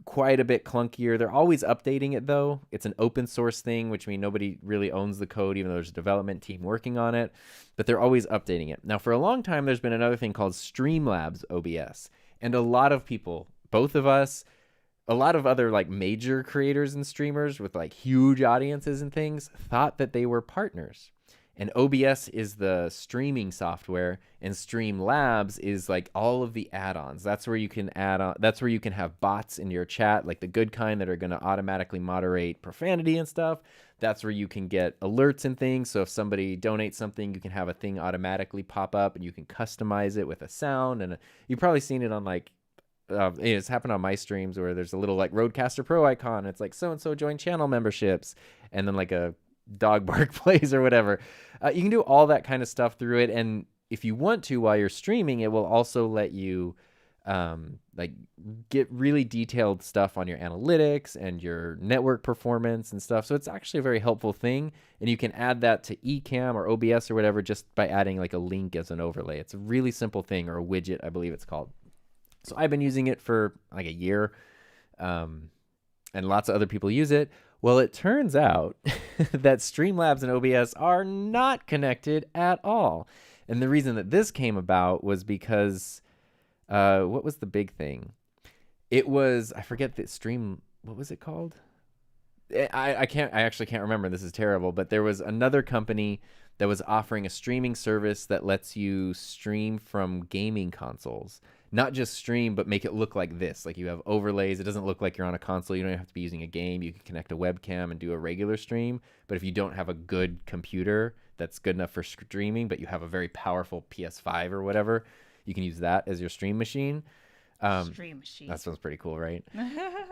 quite a bit clunkier. They're always updating it, though. It's an open source thing, which means nobody really owns the code, even though there's a development team working on it. But they're always updating it. Now, for a long time, there's been another thing called Streamlabs OBS. And a lot of people, both of us, a lot of other like major creators and streamers with like huge audiences and things thought that they were partners. And OBS is the streaming software, and Streamlabs is like all of the add-ons. That's where you can add on. That's where you can have bots in your chat, like the good kind that are going to automatically moderate profanity and stuff. That's where you can get alerts and things. So if somebody donates something, you can have a thing automatically pop up, and you can customize it with a sound. And you've probably seen it on like, it's happened on my streams where there's a little like Rodecaster Pro icon. It's like so-and-so joined channel memberships, and then like a dog bark plays or whatever. You can do all that kind of stuff through it. And if you want to, while you're streaming, it will also let you like get really detailed stuff on your analytics and your network performance and stuff. So it's actually a very helpful thing. And you can add that to Ecamm or OBS or whatever just by adding like a link as an overlay. It's a really simple thing, or a widget, I believe it's called. So I've been using it for like a year, and lots of other people use it. Well, it turns out that Streamlabs and OBS are not connected at all. And the reason that this came about was because, what was the big thing? It was, I forget the stream, what was it called? I actually can't remember. This is terrible. But there was another company that was offering a streaming service that lets you stream from gaming consoles. Not just stream, but make it look like this. Like you have overlays. It doesn't look like you're on a console. You don't have to be using a game. You can connect a webcam and do a regular stream. But if you don't have a good computer that's good enough for streaming, but you have a very powerful PS5 or whatever, you can use that as your stream machine. Stream machine. That sounds pretty cool, right?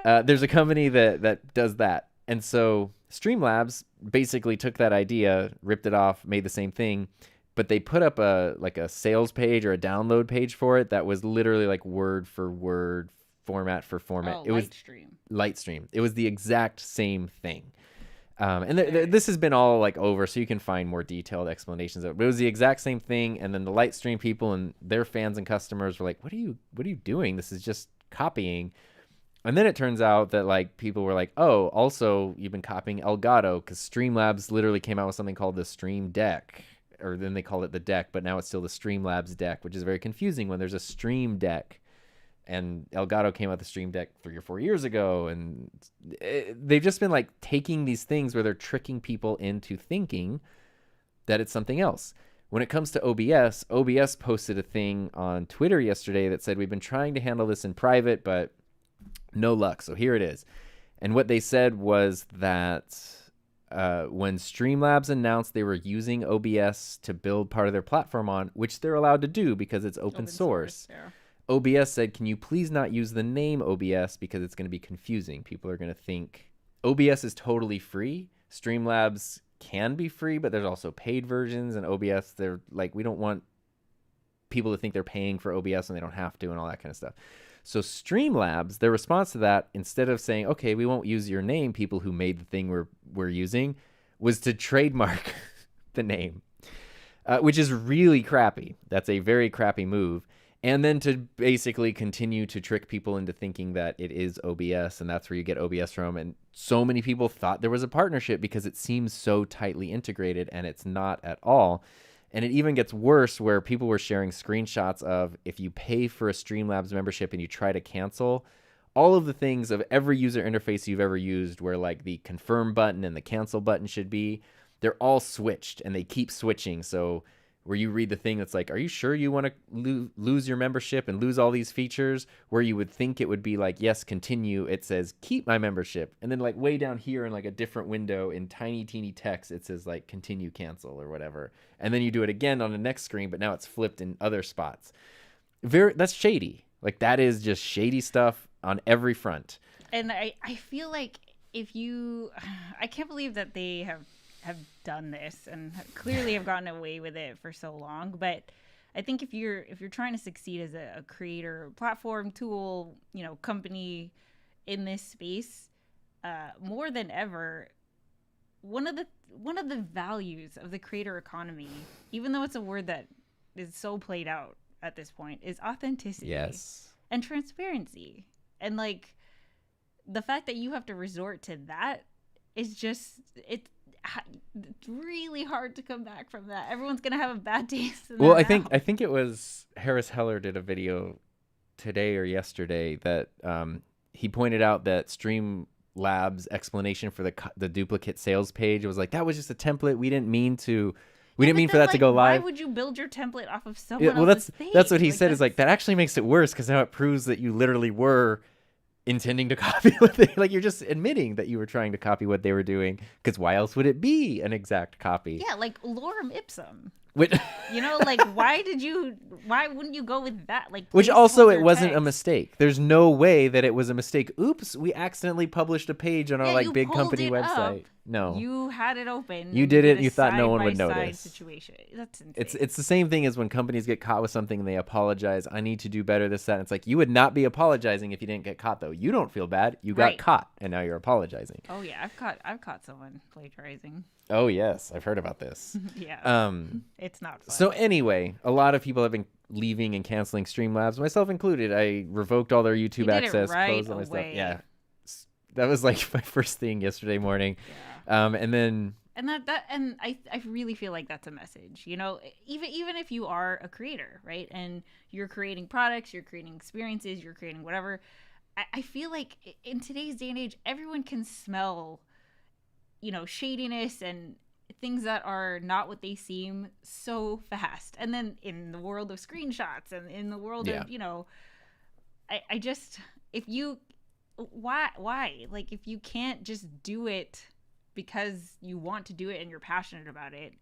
There's a company that does that. And so Streamlabs basically took that idea, ripped it off, made the same thing. But they put up a sales page or a download page for it that was literally like word for word, format for format. It was Lightstream. It was the exact same thing. And this has been all like over, so you can find more detailed explanations of it. But it was the exact same thing. And then the Lightstream people and their fans and customers were like, "What are you doing? This is just copying." And then it turns out that like people were like, "Oh, also you've been copying Elgato," because Streamlabs literally came out with something called the Stream Deck. Or then they call it the deck, but now it's still the Streamlabs deck, which is very confusing when there's a Stream Deck. And Elgato came out with the Stream Deck 3 or 4 years ago, and they've just been like taking these things where they're tricking people into thinking that it's something else. When it comes to OBS posted a thing on Twitter yesterday that said, "We've been trying to handle this in private, but no luck." So here it is. And what they said was that when Streamlabs announced they were using OBS to build part of their platform on, which they're allowed to do because it's open source, yeah. OBS said, "Can you please not use the name OBS because it's going to be confusing. People are going to think OBS is totally free. Streamlabs can be free, but there's also paid versions, and OBS, they're like, we don't want people to think they're paying for OBS and they don't have to and all that kind of stuff." So Streamlabs, their response to that, instead of saying, "Okay, we won't use your name, people who made the thing we're using," was to trademark the name, which is really crappy. That's a very crappy move. And then to basically continue to trick people into thinking that it is OBS, and that's where you get OBS from. And so many people thought there was a partnership because it seems so tightly integrated, and it's not at all. And it even gets worse where people were sharing screenshots of if you pay for a Streamlabs membership and you try to cancel, all of the things of every user interface you've ever used where like the confirm button and the cancel button should be, they're all switched and they keep switching. So where you read the thing that's like, "Are you sure you want to lose your membership and lose all these features?" Where you would think it would be like, "Yes, continue." It says, "Keep my membership." And then like way down here in like a different window in tiny, teeny text, it says like "continue, cancel" or whatever. And then you do it again on the next screen, but now it's flipped in other spots. That's shady. Like that is just shady stuff on every front. And I feel like I can't believe that they have done this and clearly have gotten away with it for so long. But I think if you're trying to succeed as a creator, platform, tool, company in this space, more than ever, one of the values of the creator economy, even though it's a word that is so played out at this point, is authenticity. Yes. And transparency. And like the fact that you have to resort to that is just it's really hard to come back from that. Everyone's gonna have a bad taste in their mouth. I think it was Harris Heller did a video today or yesterday that he pointed out that Streamlabs explanation for the duplicate sales page was like, that was just a template. We didn't mean to. We didn't mean for that to go live. Why would you build your template off of Yeah, someone else's page? That's what he said. Is like, that actually makes it worse because now it proves that you literally were intending to copy what they, like, you're just admitting that you were trying to copy what they were doing, because why else would it be an exact copy? Yeah, like lorem ipsum. Which, you know, like, why wouldn't you go with that? Like, which also, it placeholder wasn't a text. mistake. There's no way that it was a mistake. Oops, we accidentally published a page on our Yeah, like you big pulled company it website. up. No, You had it open. You and did it, a you thought no one would side-by-side notice. Situation. That's insane. it's the same thing as when companies get caught with something and they apologize. I need to do better, this, that. And it's like, you would not be apologizing if you didn't get caught, though. You don't feel bad. You got Right. caught, and now you're apologizing. Oh yeah, I've caught someone plagiarizing. Oh yes, I've heard about this. Yeah. It's not fun. So anyway, a lot of people have been leaving and canceling Streamlabs, myself included. I revoked all their YouTube You did it access, right closed all my stuff. away. Yeah, that was like my first thing yesterday morning. Yeah. And then And I really feel like that's a message. You know, even if you are a creator, right, and you're creating products, you're creating experiences, you're creating whatever, I feel like in today's day and age, everyone can smell, you know, shadiness and things that are not what they seem so fast. And then in the world of screenshots and in the world Yeah. of, you know, I just, if you, why? Like, if you can't just do it because you want to do it and you're passionate about it,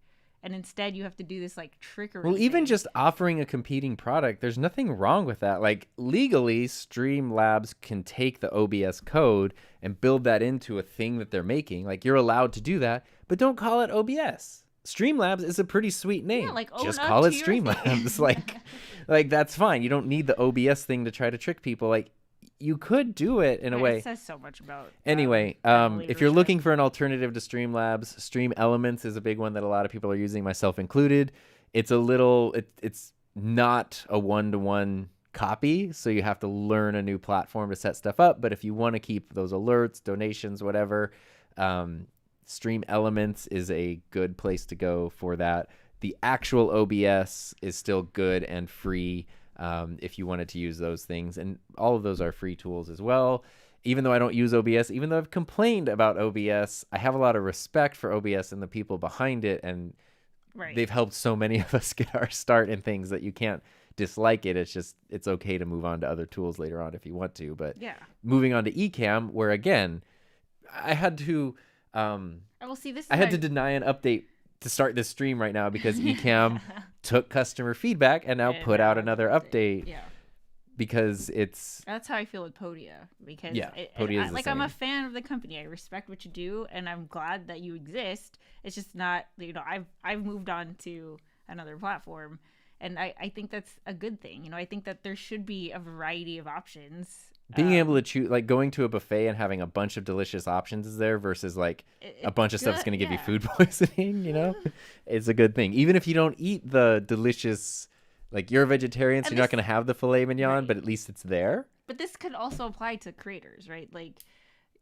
and instead you have to do this like trickery. Well, even thing. just offering a competing product, there's nothing wrong with that. Like, legally, Streamlabs can take the OBS code and build that into a thing that they're making. Like, you're allowed to do that, but don't call it OBS. Streamlabs is a pretty sweet name. Yeah, like, own just up call to it your Streamlabs. thing. like that's fine. You don't need the OBS thing to try to trick people. Like, you could do it in a way. It says so much about. Anyway, channel if you're leadership. looking for an alternative to Streamlabs, Stream Elements is a big one that a lot of people are using, myself included. It's it's not a one-to-one copy, so you have to learn a new platform to set stuff up. But if you want to keep those alerts, donations, whatever, Stream Elements is a good place to go for that. The actual OBS is still good and free. If you wanted to use those things, and all of those are free tools as well. Even though I don't use OBS, even though I've complained about OBS, I have a lot of respect for OBS and the people behind it, and Right. they've helped so many of us get our start in things that you can't dislike it. It's just, it's okay to move on to other tools later on if you want to. But Yeah. moving on to Ecamm, where again, I had to Well, see, this. I had to deny an update to start this stream right now because Ecamm took customer feedback and now put out another update. Yeah. Because it's, That's how I feel with Podia, because Yeah, Podia is the like, I'm a same. fan of the company. I respect what you do, and I'm glad that you exist. It's just not, you know, I've moved on to another platform, and I think that's a good thing. You know, I think that there should be a variety of options. being able to choose, like going to a buffet and having a bunch of delicious options is there versus like a bunch of stuff that's going to give you food poisoning, you know, it's a good thing. Even if you don't eat the delicious, like you're a vegetarian, so And you're not this- going to have the filet mignon, Right. but at least it's there. But this could also apply to creators, right? Like,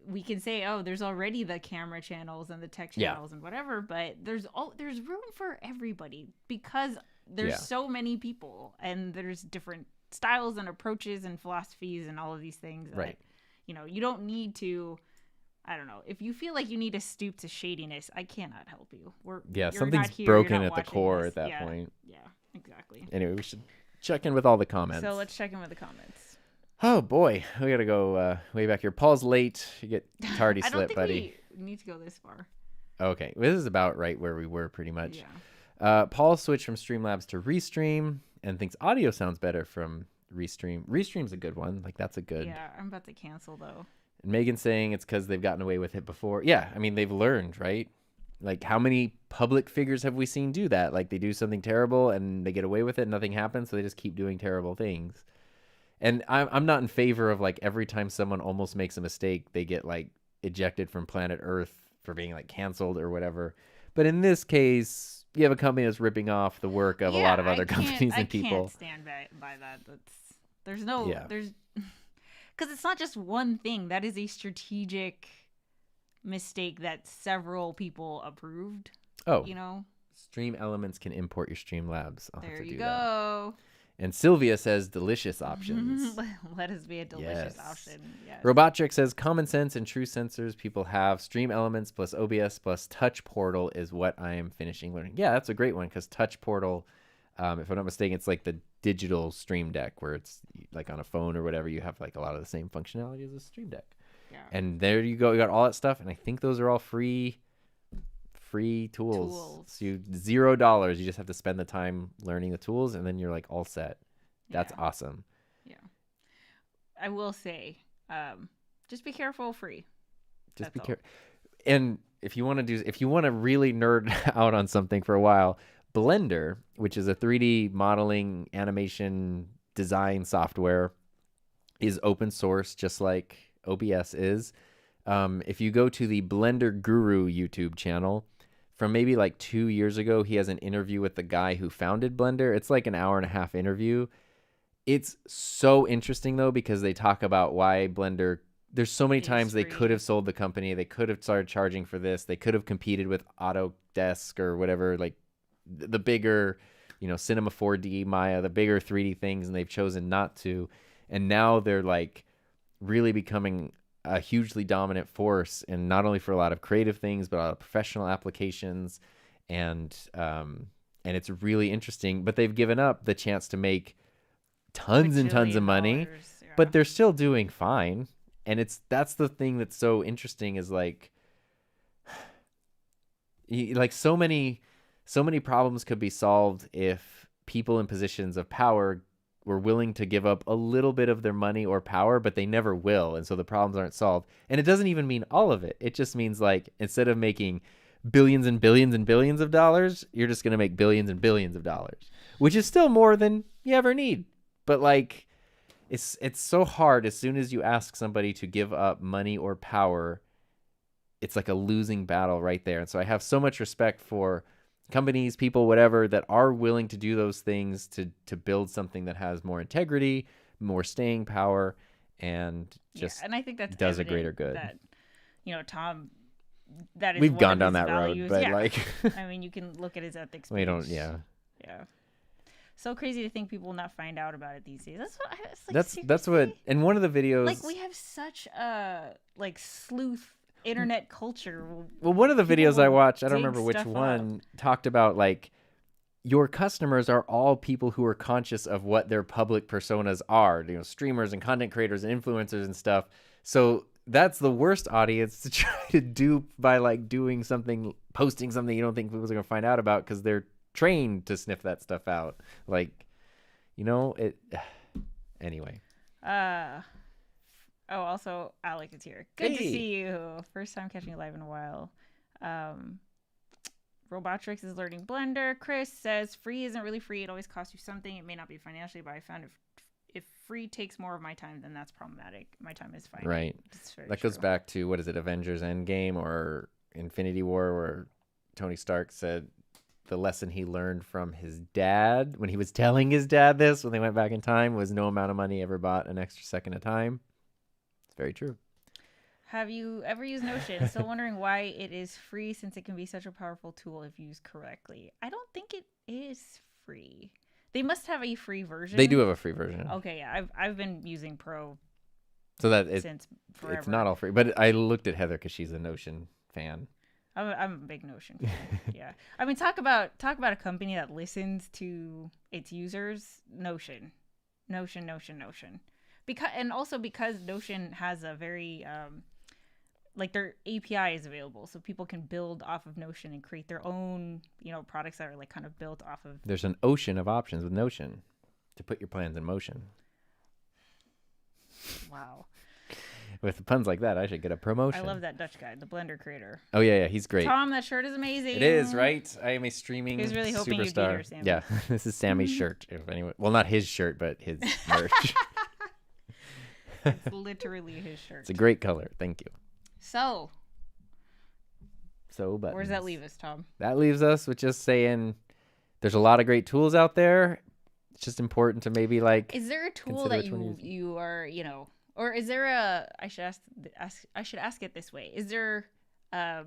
we can say, oh, there's already the camera channels and the tech Yeah. channels and whatever, but there's room for everybody because there's Yeah. so many people, and there's different styles and approaches and philosophies and all of these things that, Right. you know, you don't need to, I don't know, if you feel like you need to stoop to shadiness, I cannot help you. Yeah, you're something's not here, you're broken not at the watching core this. at that Yeah, point. Yeah, exactly. Anyway, we should check in with all the comments. So let's check in with the comments. Oh boy, we gotta go way back here. Paul's late. You get tardy I don't slip, think buddy. we need to go this far. Okay, this is about right where we were pretty much. Yeah. Paul switched from Streamlabs to Restream and thinks audio sounds better from Restream. Restream's a good one. Like, that's a good. Yeah, I'm about to cancel though. And Megan's saying it's because they've gotten away with it before. Yeah, I mean, they've learned, right? Like, how many public figures have we seen do that? Like, they do something terrible and they get away with it, nothing happens, so they just keep doing terrible things. And I'm not in favor of, like, every time someone almost makes a mistake, they get, like, ejected from planet Earth for being, like, canceled or whatever. But in this case, you have a company that's ripping off the work of a lot of other companies and people. I can't stand by that. There's no, Yeah. because it's not just one thing. That is a strategic mistake that several people approved. Oh, You know, Stream Elements can import your Streamlabs. I'll have there to you do go. that. And Sylvia says delicious options. Let us be a delicious Yes. option. Yes. Robotric says common sense and true sensors people have. Stream Elements plus OBS plus Touch Portal is what I am finishing learning. Yeah, that's a great one because Touch Portal, if I'm not mistaken, it's like the digital Stream Deck where it's like on a phone or whatever. You have like a lot of the same functionality as a Stream Deck. Yeah. And there you go. You got all that stuff. And I think those are all free tools. So you $0. You just have to spend the time learning the tools and then you're like all set. That's awesome. Yeah. I will say, just be careful, free. Just be careful. And if you want to really nerd out on something for a while, Blender, which is a 3D modeling animation design software, is open source, just like OBS is. If you go to the Blender Guru YouTube channel, from maybe like 2 years ago, he has an interview with the guy who founded Blender. It's like an 1.5-hour interview. It's so interesting though, because they talk about why Blender, there's so many times they could have sold the company. They could have started charging for this. They could have competed with Autodesk or whatever, like the bigger, Cinema 4D, Maya, the bigger 3D things, and they've chosen not to. And now they're like really becoming a hugely dominant force, and not only for a lot of creative things, but a lot of professional applications. And it's really interesting, but they've given up the chance to make tons and tons of money, but they're still doing fine. And that's the thing that's so interesting is like so many problems could be solved if people in positions of power were willing to give up a little bit of their money or power, but they never will. And so the problems aren't solved. And it doesn't even mean all of it. It just means like, instead of making billions and billions and billions of dollars, you're just going to make billions and billions of dollars, which is still more than you ever need. But like, it's so hard. As soon as you ask somebody to give up money or power, it's like a losing battle right there. And so I have so much respect for companies, people, whatever, that are willing to do those things to build something that has more integrity, more staying power, and just and I think that does a greater good. That, Tom, that is we've gone down that values. road, but like, I mean, you can look at his ethics. We don't, yeah. So crazy to think people will not find out about it these days. That's what. In one of the videos, like we have such a sleuth internet culture. Well, one of the videos I watched, I don't remember which one, talked about like your customers are all people who are conscious of what their public personas are, streamers and content creators and influencers and stuff. So that's the worst audience to try to dupe by like doing something, posting something you don't think people are going to find out about, because they're trained to sniff that stuff out. Like, it anyway. Oh, also, Alec is here. Good to see you. First time catching you live in a while. Robotrix is learning Blender. Chris says free isn't really free. It always costs you something. It may not be financially, but I found if free takes more of my time, then that's problematic. My time is fine. Right. That goes back to, what is it, Avengers Endgame or Infinity War, where Tony Stark said the lesson he learned from his dad when he was telling his dad this when they went back in time was no amount of money ever bought an extra second of time. It's very true. Have you ever used Notion? Still wondering why it is free, since it can be such a powerful tool if used correctly. I don't think it is free. They must have a free version. They do have a free version. Okay, yeah. I've been using Pro so that since forever. It's not all free. But I looked at Heather because she's a Notion fan. I'm a big Notion fan. Yeah. I mean, talk about a company that listens to its users. Notion. Because Notion has a very their API is available, so people can build off of Notion and create their own, products that are like kind of built off of. There's an ocean of options with Notion to put your plans in motion. Wow. With puns like that, I should get a promotion. I love that Dutch guy, the Blender creator. Oh yeah, he's great. Tom, that shirt is amazing. It is, right? I am a streaming He was really hoping superstar. you'd be here, Sammy. Yeah, this is Sammy's shirt. If anyone, well, not his shirt, but his merch. It's literally his shirt. It's a great color. Thank you. So, but where does that leave us, Tom? That leaves us with just saying there's a lot of great tools out there. It's just important to maybe is there a tool that you are, or is there I should ask it this way. Is there a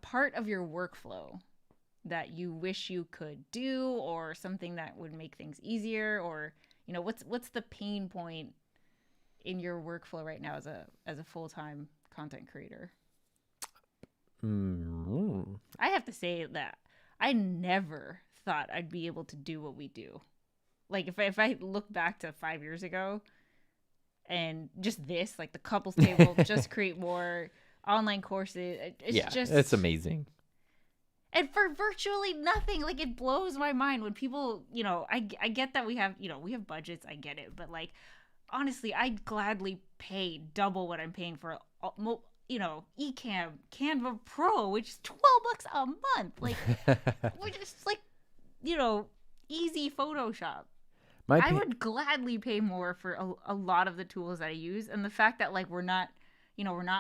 part of your workflow that you wish you could do, or something that would make things easier, or what's the pain point in your workflow right now as a full-time content creator? I have to say that I never thought I'd be able to do what we do. Like if I look back to 5 years ago and just this, like the couples table, just create more online courses. It's amazing. And for virtually nothing, like it blows my mind when people, I get that we have budgets, I get it, but like honestly, I'd gladly pay double what I'm paying for, Ecamm, Canva Pro, which is $12 a month. Like we're just like, easy Photoshop. I would gladly pay more for a lot of the tools that I use, and the fact that like we're not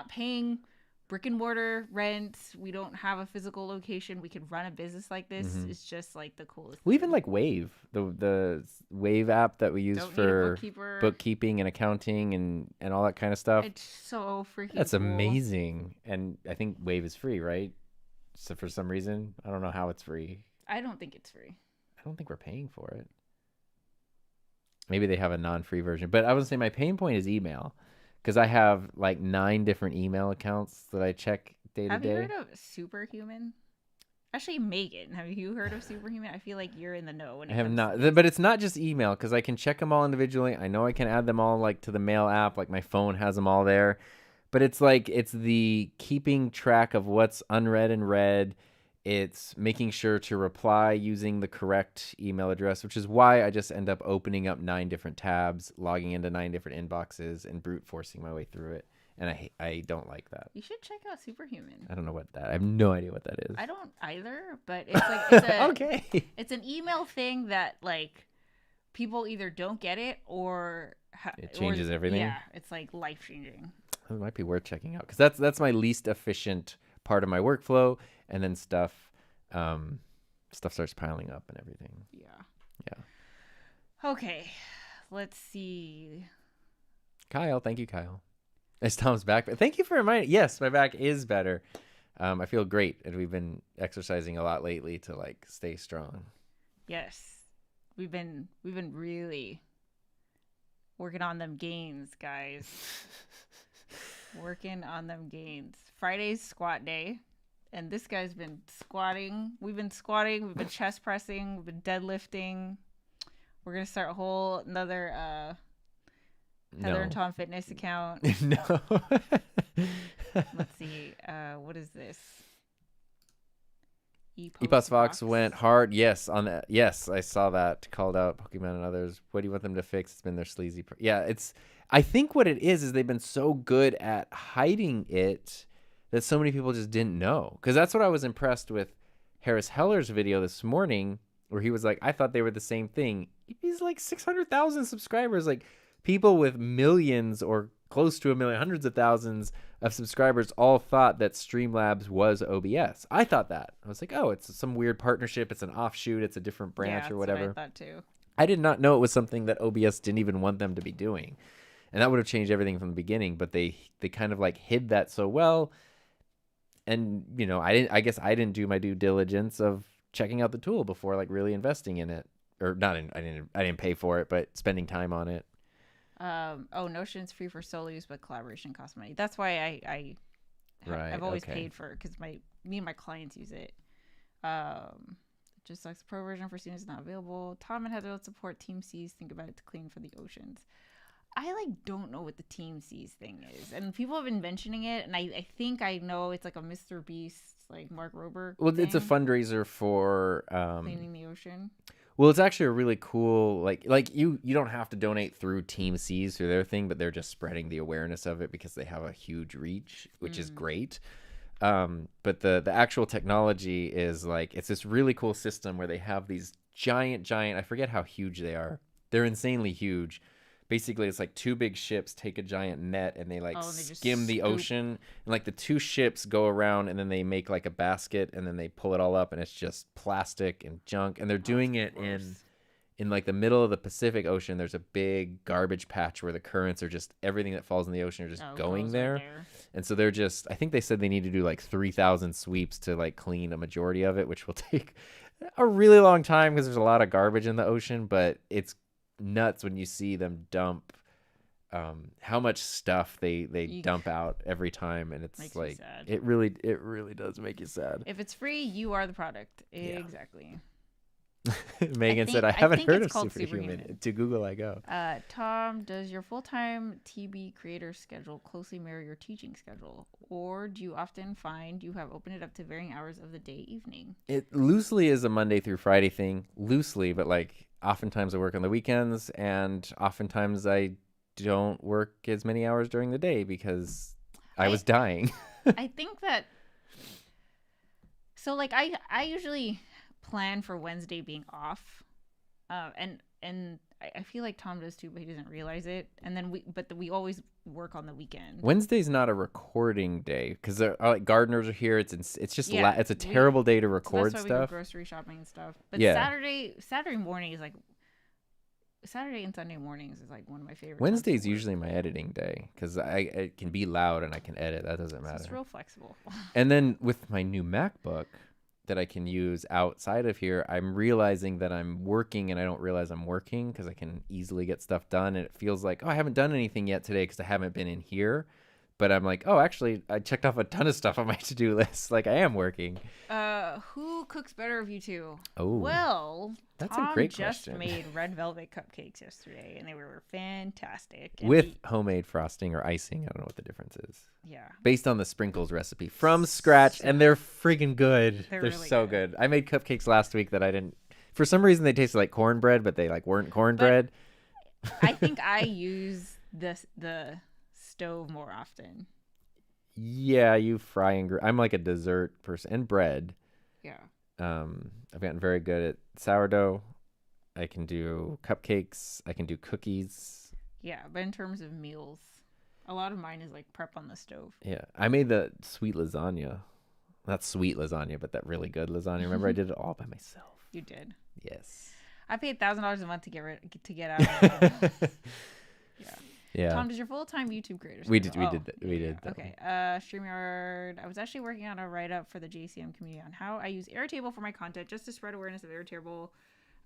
paying brick and mortar rent, we don't have a physical location, we could run a business like this is just like the coolest. We even like Wave, the Wave app that we use for bookkeeping and accounting and all that kind of stuff. It's so freaking That's cool. amazing. And I think Wave is free, right? So for some reason, I don't know how it's free. I don't think it's free. I don't think we're paying for it. Maybe they have a non-free version, but I would say my pain point is email, because I have like 9 different email accounts that I check day to day. Have you heard of Superhuman? Actually, Megan, have you heard of Superhuman? I feel like you're in the know. I have not, but it's not just email, because I can check them all individually. I know I can add them all like to the mail app, like my phone has them all there. But it's like it's the keeping track of what's unread and read. It's making sure to reply using the correct email address, which is why I just end up opening up 9 different tabs, logging into 9 different inboxes, and brute forcing my way through it. And I don't like that. You should check out Superhuman. I don't know what that. I have no idea what that is. I don't either, but it's like it's a okay. It's an email thing that like people either don't get it or it changes everything. Yeah, it's like life changing. It might be worth checking out, because that's my least efficient part of my workflow, and then stuff starts piling up and everything. Yeah. Okay, let's see. Kyle, thank you, Kyle. It's Tom's back. Thank you for reminding. Yes, my back is better. I feel great, and we've been exercising a lot lately to like stay strong. Yes, we've been really working on them gains, guys. Working on them gains. Friday's squat day, and this guy's been squatting. We've been squatting. We've been chest pressing. We've been deadlifting. We're gonna start a whole another Heather and Tom fitness account. No. Let's see. What is this? Epos Fox went hard. Yes, on that. Yes, I saw that. Called out Pokemon and others. What do you want them to fix? It's been their sleazy. I think what it is they've been so good at hiding it that so many people just didn't know. Because that's what I was impressed with Harris Heller's video this morning, where he was like, I thought they were the same thing. He's like 600,000 subscribers. Like people with millions or close to a million, hundreds of thousands of subscribers all thought that Streamlabs was OBS. I thought that. I was like, oh, it's some weird partnership. It's an offshoot. It's a different branch or whatever. What I thought too. I did not know it was something that OBS didn't even want them to be doing. And that would have changed everything from the beginning, but they kind of like hid that so well. And, I guess I didn't do my due diligence of checking out the tool before like really investing in it, or not. I didn't pay for it, but spending time on it. Notion's free for solo use, but collaboration costs money. That's why I've always paid for it, because me and my clients use it. Just like the pro version for students is not available. Tom and Heather, let's support Team C's. Think about it to clean for the oceans. I don't know what the Team C's thing is, and people have been mentioning it, and I think I know it's like a Mr. Beast, like Mark Rober. Well, it's a fundraiser for cleaning the ocean. Well, it's actually a really cool like you don't have to donate through Team C's through their thing, but they're just spreading the awareness of it because they have a huge reach, which is great. But the actual technology is like, it's this really cool system where they have these giant, I forget how huge they are. They're insanely huge. Basically, it's like 2 big ships take a giant net and they skim the ocean, and like the 2 ships go around and then they make like a basket and then they pull it all up, and it's just plastic and junk. And they're doing it in like the middle of the Pacific Ocean, there's a big garbage patch where the currents are just everything that falls in the ocean are just going goes there. right there. And so they're just, I think they said they need to do like 3,000 sweeps to like clean a majority of it, which will take a really long time because there's a lot of garbage in the ocean. But it's nuts when you see them dump how much stuff they dump out every time, and it's Makes like sad. it really does make you sad. If it's free, you are the product. Yeah. Exactly. Megan said, I haven't heard of Superhuman. To Google I go. Tom, does your full-time TB creator schedule closely mirror your teaching schedule? Or do you often find you have opened it up to varying hours of the day, evening? It loosely is a Monday through Friday thing. Loosely, but like oftentimes I work on the weekends, and oftentimes I don't work as many hours during the day because I was dying. I think that... So, like, I usually... plan for Wednesday being off, and I feel like Tom does too, but he doesn't realize it. And then we always work on the weekend. Wednesday's not a recording day because like gardeners are here. It's just it's a terrible day to record so that's why stuff. We go grocery shopping and stuff. But yeah. Saturday morning is like Saturday and Sunday mornings is like one of my favorite. Wednesday's usually my editing day because it can be loud and I can edit. That doesn't matter. It's real flexible. And then with my new MacBook that I can use outside of here, I'm realizing that I'm working and I don't realize I'm working because I can easily get stuff done. And it feels like, oh, I haven't done anything yet today because I haven't been in here. But I'm like, oh, actually, I checked off a ton of stuff on my to-do list. Like, I am working. Who cooks better of you two? Oh, well, that's Tom a great just question. made red velvet cupcakes yesterday, and they were fantastic. And with homemade frosting or icing. I don't know what the difference is. Yeah. Based on the sprinkles recipe from scratch, and they're freaking good. They're really so good. I made cupcakes last week that I didn't. For some reason, they tasted like cornbread, but they like weren't cornbread. I think I use the stove more often. Yeah, you fry and I'm like a dessert person and bread. Yeah. I've gotten very good at sourdough. I can do cupcakes. I can do cookies. Yeah, but in terms of meals, a lot of mine is like prep on the stove. Yeah, I made the sweet lasagna. Not sweet lasagna, but that really good lasagna. Remember, I did it all by myself. You did. Yes. I paid $1,000 a month to get out of it. Yeah. Yeah. Tom, does your full-time YouTube creator schedule? We did that. Okay. StreamYard. I was actually working on a write-up for the JCM community on how I use Airtable for my content just to spread awareness of Airtable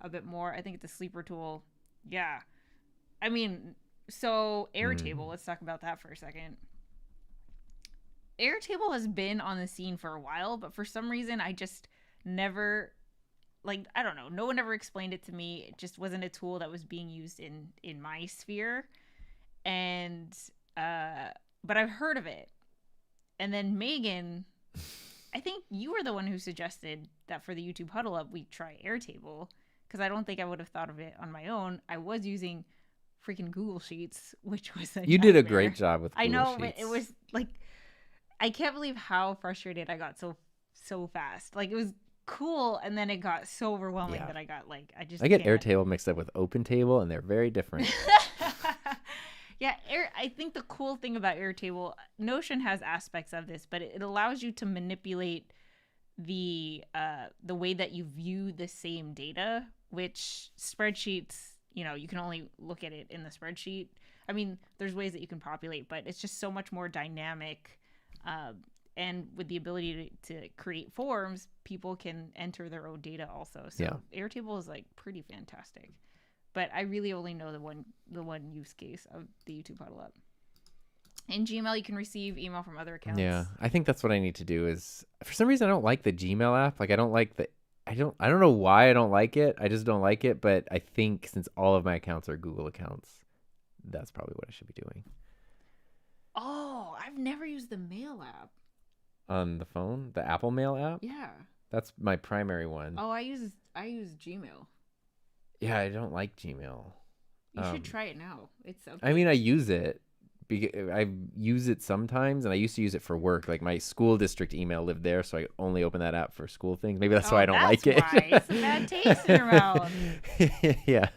a bit more. I think it's a sleeper tool. Yeah. I mean, so Airtable, let's talk about that for a second. Airtable has been on the scene for a while, but for some reason I just never... Like, I don't know. No one ever explained it to me. It just wasn't a tool that was being used in my sphere. And but I've heard of it. And then Megan, I think you were the one who suggested that for the YouTube Huddle Up we try Airtable, because I don't think I would have thought of it on my own. I was using freaking Google Sheets, which was you did a great job with Google I know, Sheets. but it was like, I can't believe how frustrated I got so fast. Like, it was cool, and then it got so overwhelming that I got like, I get Airtable mixed up with OpenTable, and they're very different. Yeah, I think the cool thing about Airtable, Notion has aspects of this, but it allows you to manipulate the way that you view the same data, which spreadsheets, you can only look at it in the spreadsheet. I mean, there's ways that you can populate, but it's just so much more dynamic. And with the ability to create forms, people can enter their own data also. So Airtable is like pretty fantastic. But I really only know the one use case of the YouTube Huddle Up. In Gmail, you can receive email from other accounts. Yeah, I think that's what I need to do. Is for some reason I don't like the Gmail app. Like I don't know why I don't like it. I just don't like it. But I think since all of my accounts are Google accounts, that's probably what I should be doing. Oh, I've never used the Mail app. On the phone, the Apple Mail app. Yeah. That's my primary one. Oh, I use Gmail. Yeah, I don't like Gmail. You should try it now. It's okay. I mean, I use it. I use it sometimes, and I used to use it for work. Like my school district email lived there, so I only open that app for school things. Maybe that's why I don't like it. Why. It's a bad taste in your mouth. Yeah.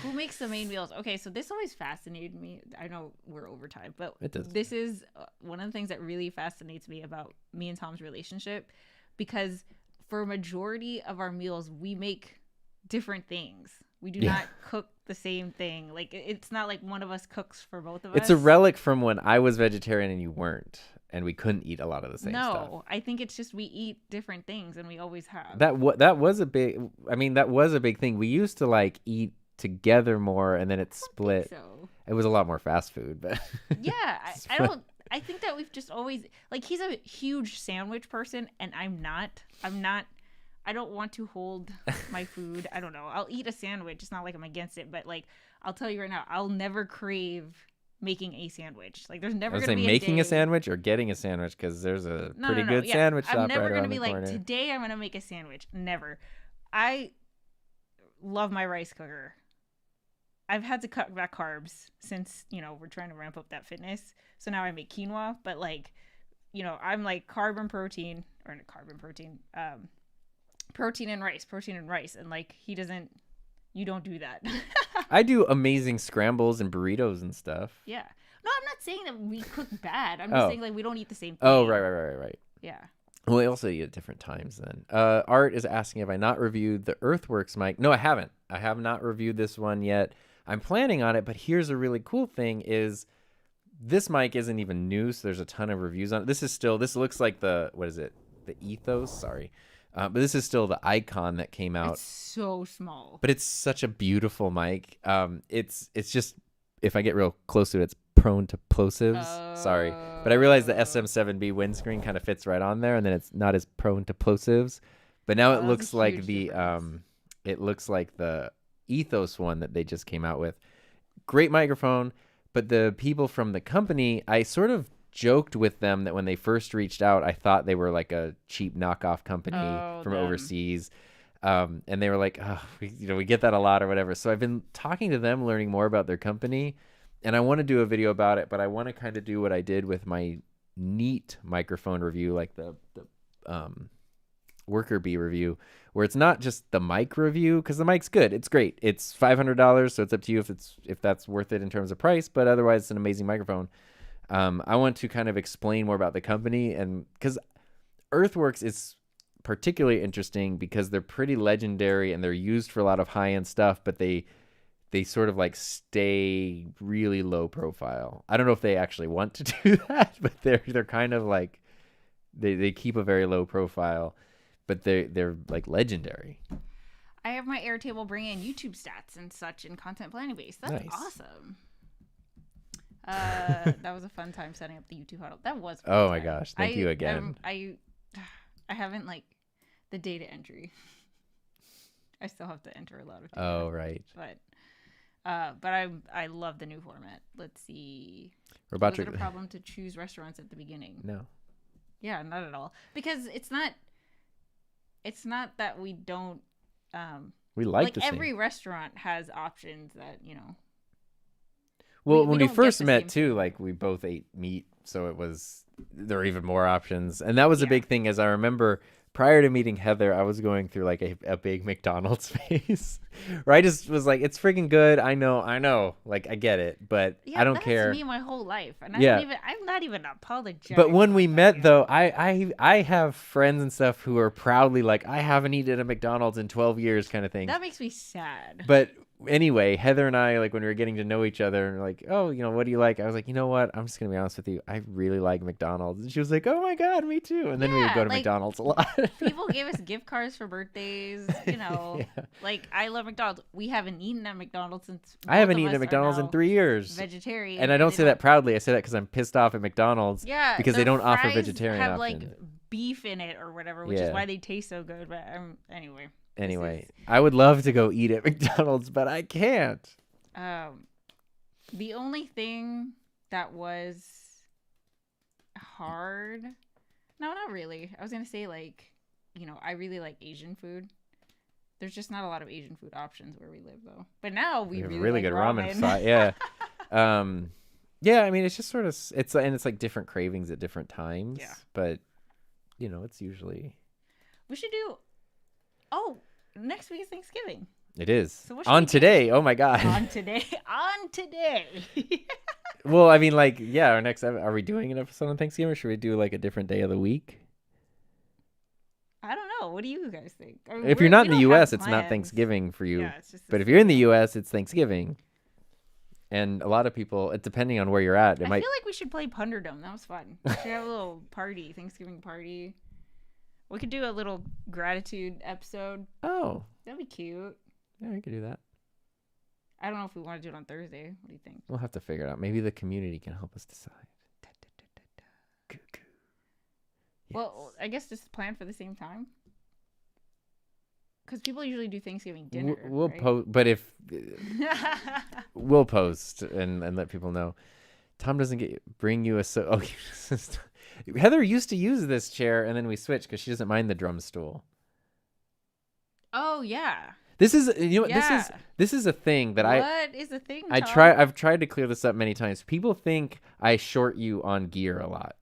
Who makes the main meals? Okay, so this always fascinated me. I know we're over time, but it does. This is one of the things that really fascinates me about me and Tom's relationship, because for a majority of our meals, we make different things. We do Yeah. not cook the same thing. Like it's not like one of us cooks for both of us. It's a relic from when I was vegetarian and you weren't, and we couldn't eat a lot of the same stuff. No, I think it's just we eat different things and we always have. That was a big. I mean, that was a big thing. We used to like eat together more, and then it split. So It was a lot more fast food, but yeah, I don't. I think that we've just always like he's a huge sandwich person, and I'm not. I don't want to hold my food. I don't know. I'll eat a sandwich. It's not like I'm against it, but like I'll tell you right now, I'll never crave making a sandwich. Like there's never I was gonna saying be making day... a sandwich or getting a sandwich because there's a pretty good Yeah. sandwich shop I'm never right gonna around be the like corner. today I'm gonna make a sandwich. Never. I love my rice cooker. I've had to cut back carbs since, we're trying to ramp up that fitness. So now I make quinoa, but like, I'm like protein and rice. And like, you don't do that. I do amazing scrambles and burritos and stuff. Yeah. No, I'm not saying that we cook bad. I'm just saying like we don't eat the same thing. Oh, right. Yeah. Well, we also eat at different times then. Art is asking if I not reviewed the Earthworks mic. No, I haven't. I have not reviewed this one yet. I'm planning on it, but here's a really cool thing is this mic isn't even new, so there's a ton of reviews on it. This looks like the Ethos, sorry. But this is still the Icon that came out. It's so small. But it's such a beautiful mic. It's just, if I get real close to it, it's prone to plosives. Sorry. But I realized the SM7B windscreen kind of fits right on there, and then it's not as prone to plosives. But now it looks like the Ethos one that they just came out with. Great microphone, but the people from the company, I sort of joked with them that when they first reached out, I thought they were like a cheap knockoff company from overseas. And they were like, oh, we get that a lot or whatever. So I've been talking to them, learning more about their company, and I want to do a video about it, but I want to kind of do what I did with my Neat microphone review, like the Worker Bee review, where it's not just the mic review, because the mic's good. It's great. It's $500, so it's up to you if that's worth it in terms of price, but otherwise it's an amazing microphone. I want to kind of explain more about the company, and because Earthworks is particularly interesting because they're pretty legendary and they're used for a lot of high-end stuff, but they sort of like stay really low profile. I don't know if they actually want to do that, but they're kind of like they keep a very low profile, but they're like legendary. I have my Airtable bring in YouTube stats and such and content planning base. That's nice. Awesome. That was a fun time setting up the YouTube huddle. That was fun Oh time. my gosh, thank you again. I haven't like the data entry. I still have to enter a lot of data. Oh right. But I love the new format. Let's see. Was it a problem to choose restaurants at the beginning? No. Yeah, not at all. Because it's not that we don't we like every restaurant has options that, Well, we when we don't first get the met same too, like we both ate meat, so there were even more options. And that was a big thing, as I remember prior to meeting Heather, I was going through like a big McDonald's phase where I just was like, it's freaking good. I know. Like I get it, but I don't care. That's me my whole life. And I'm not even apologetic. But when we met though, I have friends and stuff who are proudly like, I haven't eaten at a McDonald's in 12 years kind of thing. That makes me sad. But anyway, Heather and I, like when we were getting to know each other and like, oh, what do you like? I was like, you know what? I'm just going to be honest with you. I really like McDonald's. And she was like, oh my God, me too. And then we would go to McDonald's a lot. People gave us gift cards for birthdays, like I love McDonald's. We haven't eaten at McDonald's since I haven't eaten at McDonald's in 3 years. Vegetarian. And I don't say that proudly. I say that because I'm pissed off at McDonald's. Yeah. Because they don't offer fries vegetarian have options. like beef in it or whatever, which is why they taste so good. But Anyway, I would love to go eat at McDonald's, but I can't. The only thing that was hard, no, not really. I was going to say like, I really like Asian food. There's just not a lot of Asian food options where we live though. But now we have really really like good ramen. Yeah. Yeah, I mean, it's just sort of, it's like different cravings at different times. Yeah. But, it's usually. We should do, next week is Thanksgiving. It is. So on today. Oh my God. On today. Well, I mean, like, yeah, are we doing an episode on Thanksgiving or should we do like a different day of the week? I don't know. What do you guys think? I mean, If you're not we in the don't have U.S., it's not plans. Thanksgiving for you. Yeah, it's just But this if you're in the weekend. U.S., it's Thanksgiving. And a lot of people, depending on where you're at, I feel like we should play Punderdome. That was fun. We should have a little party, Thanksgiving party. We could do a little gratitude episode. Oh, That'd be cute. yeah, we could do that. I don't know if we want to do it on Thursday. What do you think? We'll have to figure it out. Maybe the community can help us decide. Cuckoo. Well, I guess just plan for the same time. Because people usually do Thanksgiving dinner. We'll right? post, but if we'll post and let people know. Tom doesn't bring you a oh. Heather used to use this chair, and then we switched because she doesn't mind the drum stool. Oh yeah. This is Yeah. this is a thing that What is the thing? I've tried to clear this up many times. People think I short you on gear a lot.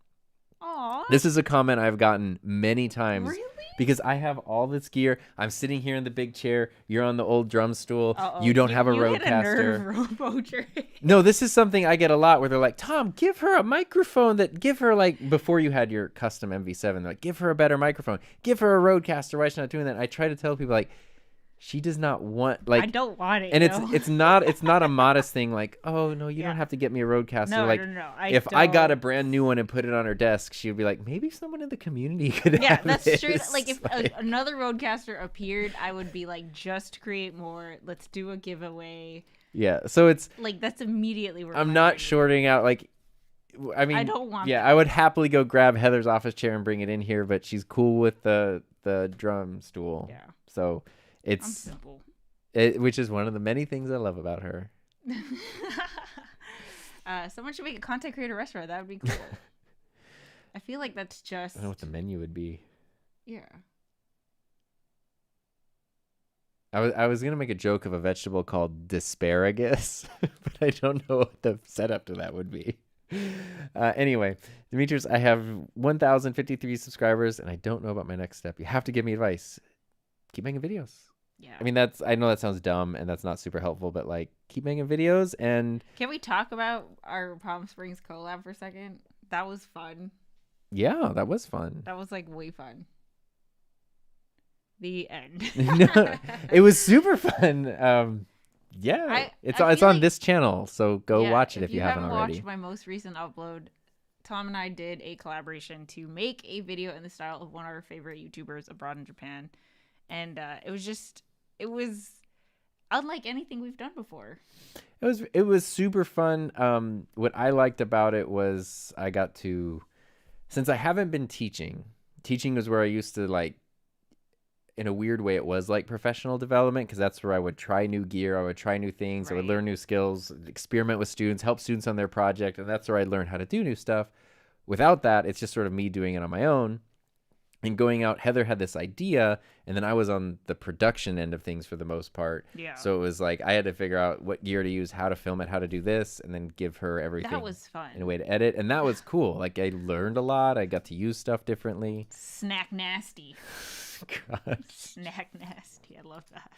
Aw. This is a comment I've gotten many times. Really? Because I have all this gear. I'm sitting here in the big chair. You're on the old drum stool. Uh-oh. You don't have a you hit roadcaster. nerve, Robo-Trade. No, this is something I get a lot where they're like, Tom, give her a microphone give her like, before you had your custom MV7, they're like, give her a better microphone. Give her a roadcaster. Why is she not doing that? And I try to tell people like, she does not want I don't want it. and no. it's not a modest thing like, oh no, you don't have to get me a roadcaster. No, like no. if I got a brand new one and put it on her desk, she would be like, maybe someone in the community could Yeah, have that's this. true. Like if another roadcaster appeared, I would be like, just create more. Let's do a giveaway. Yeah, so it's Like that's immediately where I'm my not brain- shorting out like I mean I don't want yeah, that. I would happily go grab Heather's office chair and bring it in here, but she's cool with the drum stool. Yeah, So I'm it's simple. which is one of the many things I love about her. Someone should make a content creator restaurant. That would be cool. I feel like that's just I don't know what the menu would be. yeah. I was gonna make a joke of a vegetable called disparagus, but I don't know what the setup to that would be. Anyway, Demetrius, I have 1,053 subscribers, and I don't know about my next step. You have to give me advice. Keep making videos. Yeah. I mean, I know that sounds dumb and that's not super helpful, but like, keep making videos and Can we talk about our Palm Springs collab for a second? That was fun. yeah, that was fun. That was like way fun. The end. No, it was super fun. Yeah, it's I it's feel on like- this channel, so go Yeah, watch it if you haven't already. watched my most recent upload, Tom and I did a collaboration to make a video in the style of one of our favorite YouTubers abroad in Japan. And it was unlike anything we've done before. It was super fun. What I liked about it was I got to, since I haven't been teaching was where I used to like, in a weird way, it was like professional development because that's where I would try new gear, I would try new things, I would Right. learn new skills, experiment with students, help students on their project, and that's where I learned how to do new stuff. Without that, it's just sort of me doing it on my own. And going out, Heather had this idea, and then I was on the production end of things for the most part. Yeah. So it was like I had to figure out what gear to use, how to film it, how to do this, and then give her everything That was fun. in a way to edit. And that was cool. Like I learned a lot. I got to use stuff differently. Snack nasty. God. Snack nasty. I love that.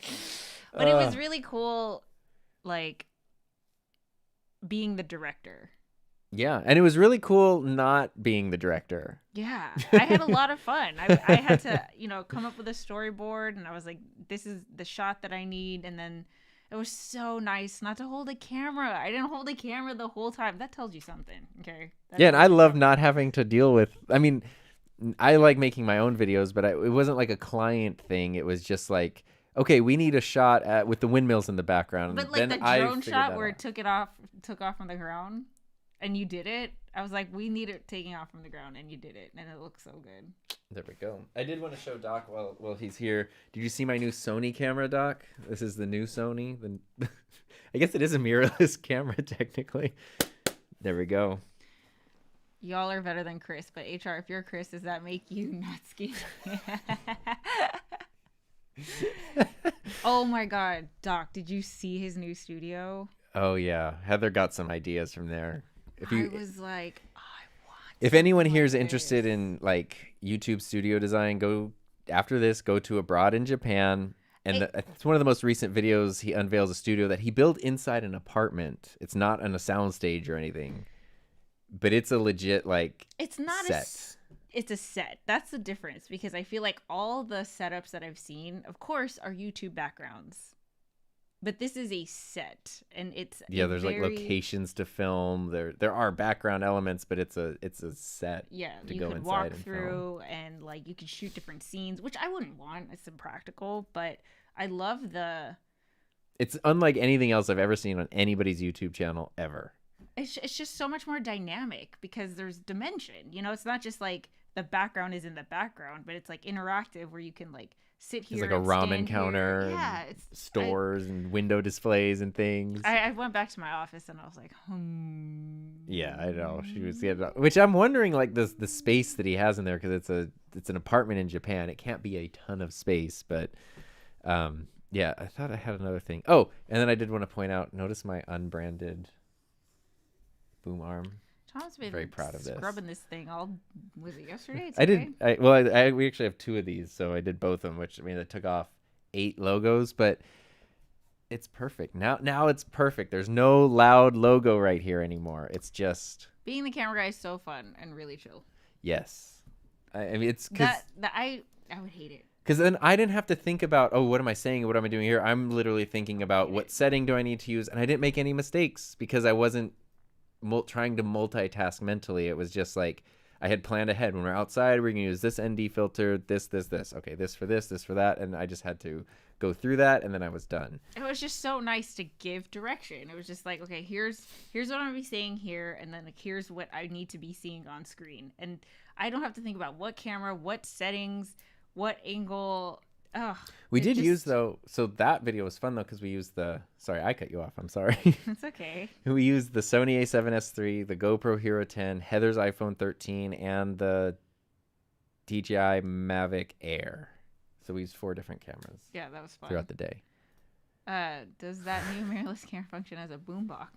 But it was really cool, like, being the director. Yeah, and it was really cool not being the director. Yeah, I had a lot of fun. I had to, come up with a storyboard, and I was like, this is the shot that I need. And then it was so nice not to hold a camera. I didn't hold a camera the whole time. That tells you something, okay? Yeah, and I love not having to deal with, I mean, I like making my own videos, but it wasn't like a client thing. It was just like, okay, we need a shot with the windmills in the background. But like then the I drone figured shot that where out. it took off from the ground, and you did it. I was like, we need it taking off from the ground, and you did it, and it looks so good. There we go. I did want to show Doc while he's here. Did you see my new Sony camera, Doc? This is the new Sony. I guess it is a mirrorless camera technically. There we go. Y'all are better than Chris, but HR, if you're Chris, does that make you not ski? Oh my God, Doc, did you see his new studio? Oh yeah, Heather got some ideas from there. I was like, I want. If anyone something here is like interested this. in like YouTube studio design, go to abroad in Japan. And it's one of the most recent videos. He unveils a studio that he built inside an apartment. It's not on a soundstage or anything, but it's a legit like It's not set. it's a set. That's the difference, because I feel like all the setups that I've seen, of course, are YouTube backgrounds. But this is a set, and it's Yeah, there's like locations to film. There are background elements, but it's a set. Yeah, to you go could inside walk and film. through, and like you could shoot different scenes, which I wouldn't want. It's impractical, but I love the. It's unlike anything else I've ever seen on anybody's YouTube channel ever. It's just so much more dynamic because there's dimension. You know, it's not just like the background is in the background, but it's like interactive where you can like sit here. It's like a ramen counter. Yeah, and stores and window displays and things. I went back to my office and I was like, Yeah, I know. She was which I'm wondering, like the space that he has in there, because it's an apartment in Japan. It can't be a ton of space, but yeah, I thought I had another thing. Oh, and then I did want to point out. Notice my unbranded boom arm. Tom's been very proud of this. Scrubbing this thing all, was it yesterday? I did. We actually have 2 of these, so I did both of them, which, I mean, it took off 8 logos, but it's perfect. Now it's perfect. There's no loud logo right here anymore. It's just being the camera guy is so fun and really chill. Yes. I mean, it's because I would hate it. Because then I didn't have to think about, oh, what am I saying? What am I doing here? I'm literally thinking about what setting do I need to use, and I didn't make any mistakes because I wasn't trying to multitask mentally. It was just like I had planned ahead. When we're outside, we're gonna use this ND filter, this. Okay, this for that, and I just had to go through that, and then I was done. It was just so nice to give direction. It was just like, okay, here's what I'm gonna be saying here, and then like, here's what I need to be seeing on screen, and I don't have to think about what camera, what settings, what angle. We did use, though, so that video was fun though, because we used sorry, I cut you off, I'm sorry. It's okay. We used the Sony A7S III, the GoPro Hero 10, Heather's iPhone 13, and the DJI Mavic Air. So we used 4 different cameras. Yeah, that was fun. Throughout the day. Does that new mirrorless camera function as a boombox?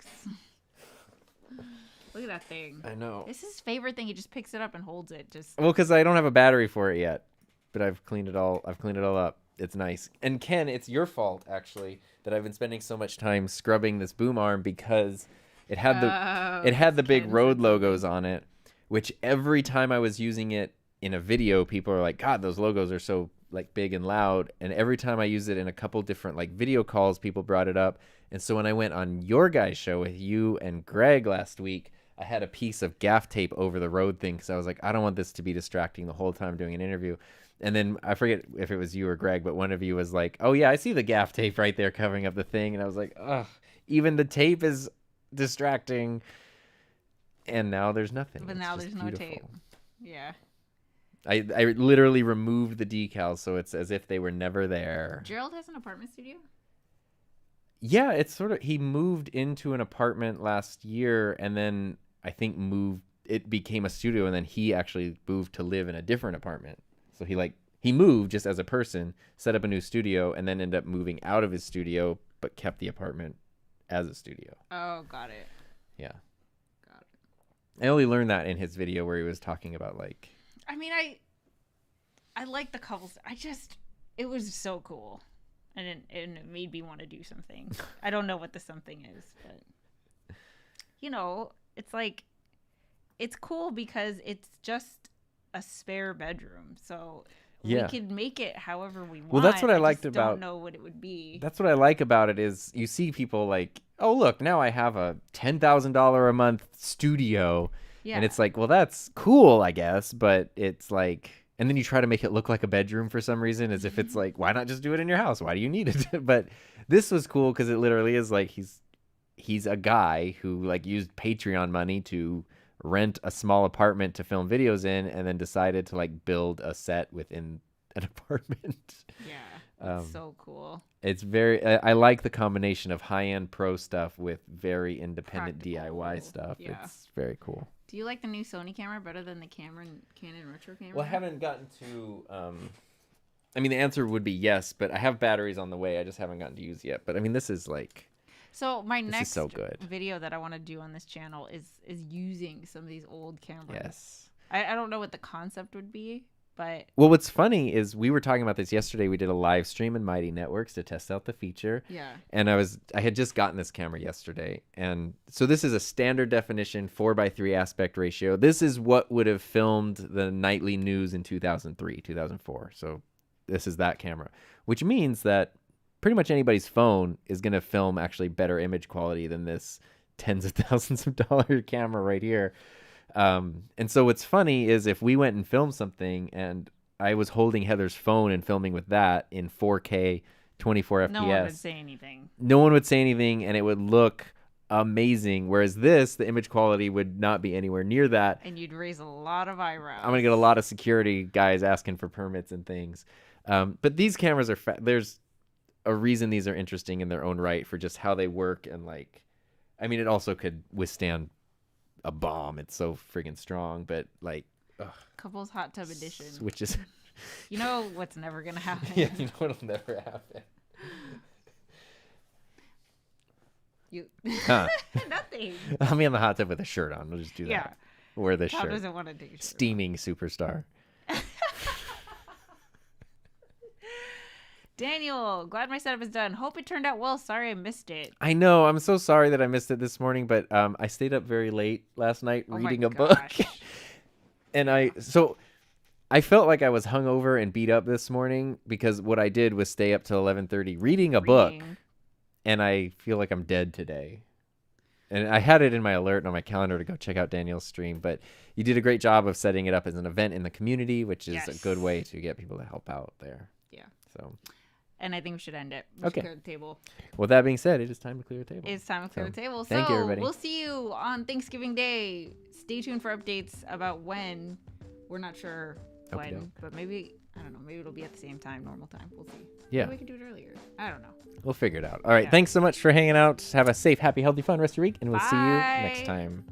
Look at that thing. I know. It's his favorite thing. He just picks it up and holds it. Well, because I don't have a battery for it yet. But I've cleaned it all up. It's nice. And Ken, it's your fault actually that I've been spending so much time scrubbing this boom arm, because it had the big road logos on it, which every time I was using it in a video, people are like, God, those logos are so like big and loud. And every time I use it in a couple different like video calls, people brought it up. And so when I went on your guys' show with you and Greg last week, I had a piece of gaff tape over the road thing, because I was like, I don't want this to be distracting the whole time doing an interview. And then I forget if it was you or Greg, but one of you was like, oh, yeah, I see the gaff tape right there covering up the thing. And I was like, ugh, even the tape is distracting. And now there's nothing. But now there's no tape. Yeah. I literally removed the decals, so it's as if they were never there. Gerald has an apartment studio? Yeah, it's sort of, he moved into an apartment last year, and then I think it became a studio, and then he actually moved to live in a different apartment. So he moved just as a person, set up a new studio, and then ended up moving out of his studio, but kept the apartment as a studio. Oh, got it. Yeah. Got it. I only learned that in his video where he was talking about like. I mean, I like the couples. It was so cool, and it made me want to do something. I don't know what the something is, but you know, it's like, it's cool because it's just a spare bedroom, so we could make it however we want. Well, that's what I liked about. Don't know what it would be. That's what I like about it is you see people like, oh look, now I have a $10,000 a month studio, and it's like, well, that's cool, I guess, but it's like, and then you try to make it look like a bedroom for some reason, as if it's like, why not just do it in your house? Why do you need it? But this was cool because it literally is like he's a guy who like used Patreon money to rent a small apartment to film videos in, and then decided to like build a set within an apartment. Yeah, it's so cool. It's I like the combination of high-end pro stuff with very independent Practical. DIY stuff. Yeah. It's very cool. Do you like the new Sony camera better than the Canon retro camera? Well, I haven't gotten to I mean, the answer would be yes, but I have batteries on the way. I just haven't gotten to use yet. But I mean, this is like, so my next so good. video that I want to do on this channel is using some of these old cameras. Yes. I don't know what the concept would be, But Well, what's funny is we were talking about this yesterday. We did a live stream in Mighty Networks to test out the feature. yeah. And I had just gotten this camera yesterday. And so this is a standard definition 4:3 aspect ratio. This is what would have filmed the nightly news in 2003, 2004. So this is that camera, which means that pretty much anybody's phone is going to film actually better image quality than this tens of thousands of dollar camera right here. And so what's funny is if we went and filmed something and I was holding Heather's phone and filming with that in 4K, 24 FPS, No one would say anything. no one would say anything and it would look amazing. Whereas this, the image quality would not be anywhere near that. And you'd raise a lot of eyebrows. I'm going to get a lot of security guys asking for permits and things. But these cameras are, there's a reason these are interesting in their own right for just how they work. And like, I mean, it also could withstand a bomb. It's so friggin' strong, but like, Couples hot tub edition. which is, You know what's never gonna happen. yeah, you know what'll never happen. You Huh. nothing. I'll be in the hot tub with a shirt on. We'll just do that. Yeah. Wear this Tom shirt. doesn't want to take a shirt. Steaming superstar. Daniel, glad my setup is done. Hope it turned out well. Sorry I missed it. I know. I'm so sorry that I missed it this morning, but I stayed up very late last night Oh my reading a book. gosh. And I felt like I was hungover and beat up this morning because what I did was stay up till 11:30 reading a book, and I feel like I'm dead today. And I had it in my alert on my calendar to go check out Daniel's stream, but you did a great job of setting it up as an event in the community, which is a good way to get people to help out there. Yeah. So, And I think we should end it. We Okay. should clear the table. with that being said, it is time to clear the table. It's time to clear So, the table. thank you, everybody. We'll see you on Thanksgiving Day. Stay tuned for updates about when. We're not sure when, Okey-doke. but maybe, I don't know, maybe it'll be at the same time, normal time. We'll see. Yeah. Maybe we can do it earlier. I don't know. We'll figure it out. All right. Yeah. Thanks so much for hanging out. Have a safe, happy, healthy, fun rest of your week, and we'll see you Bye. next time.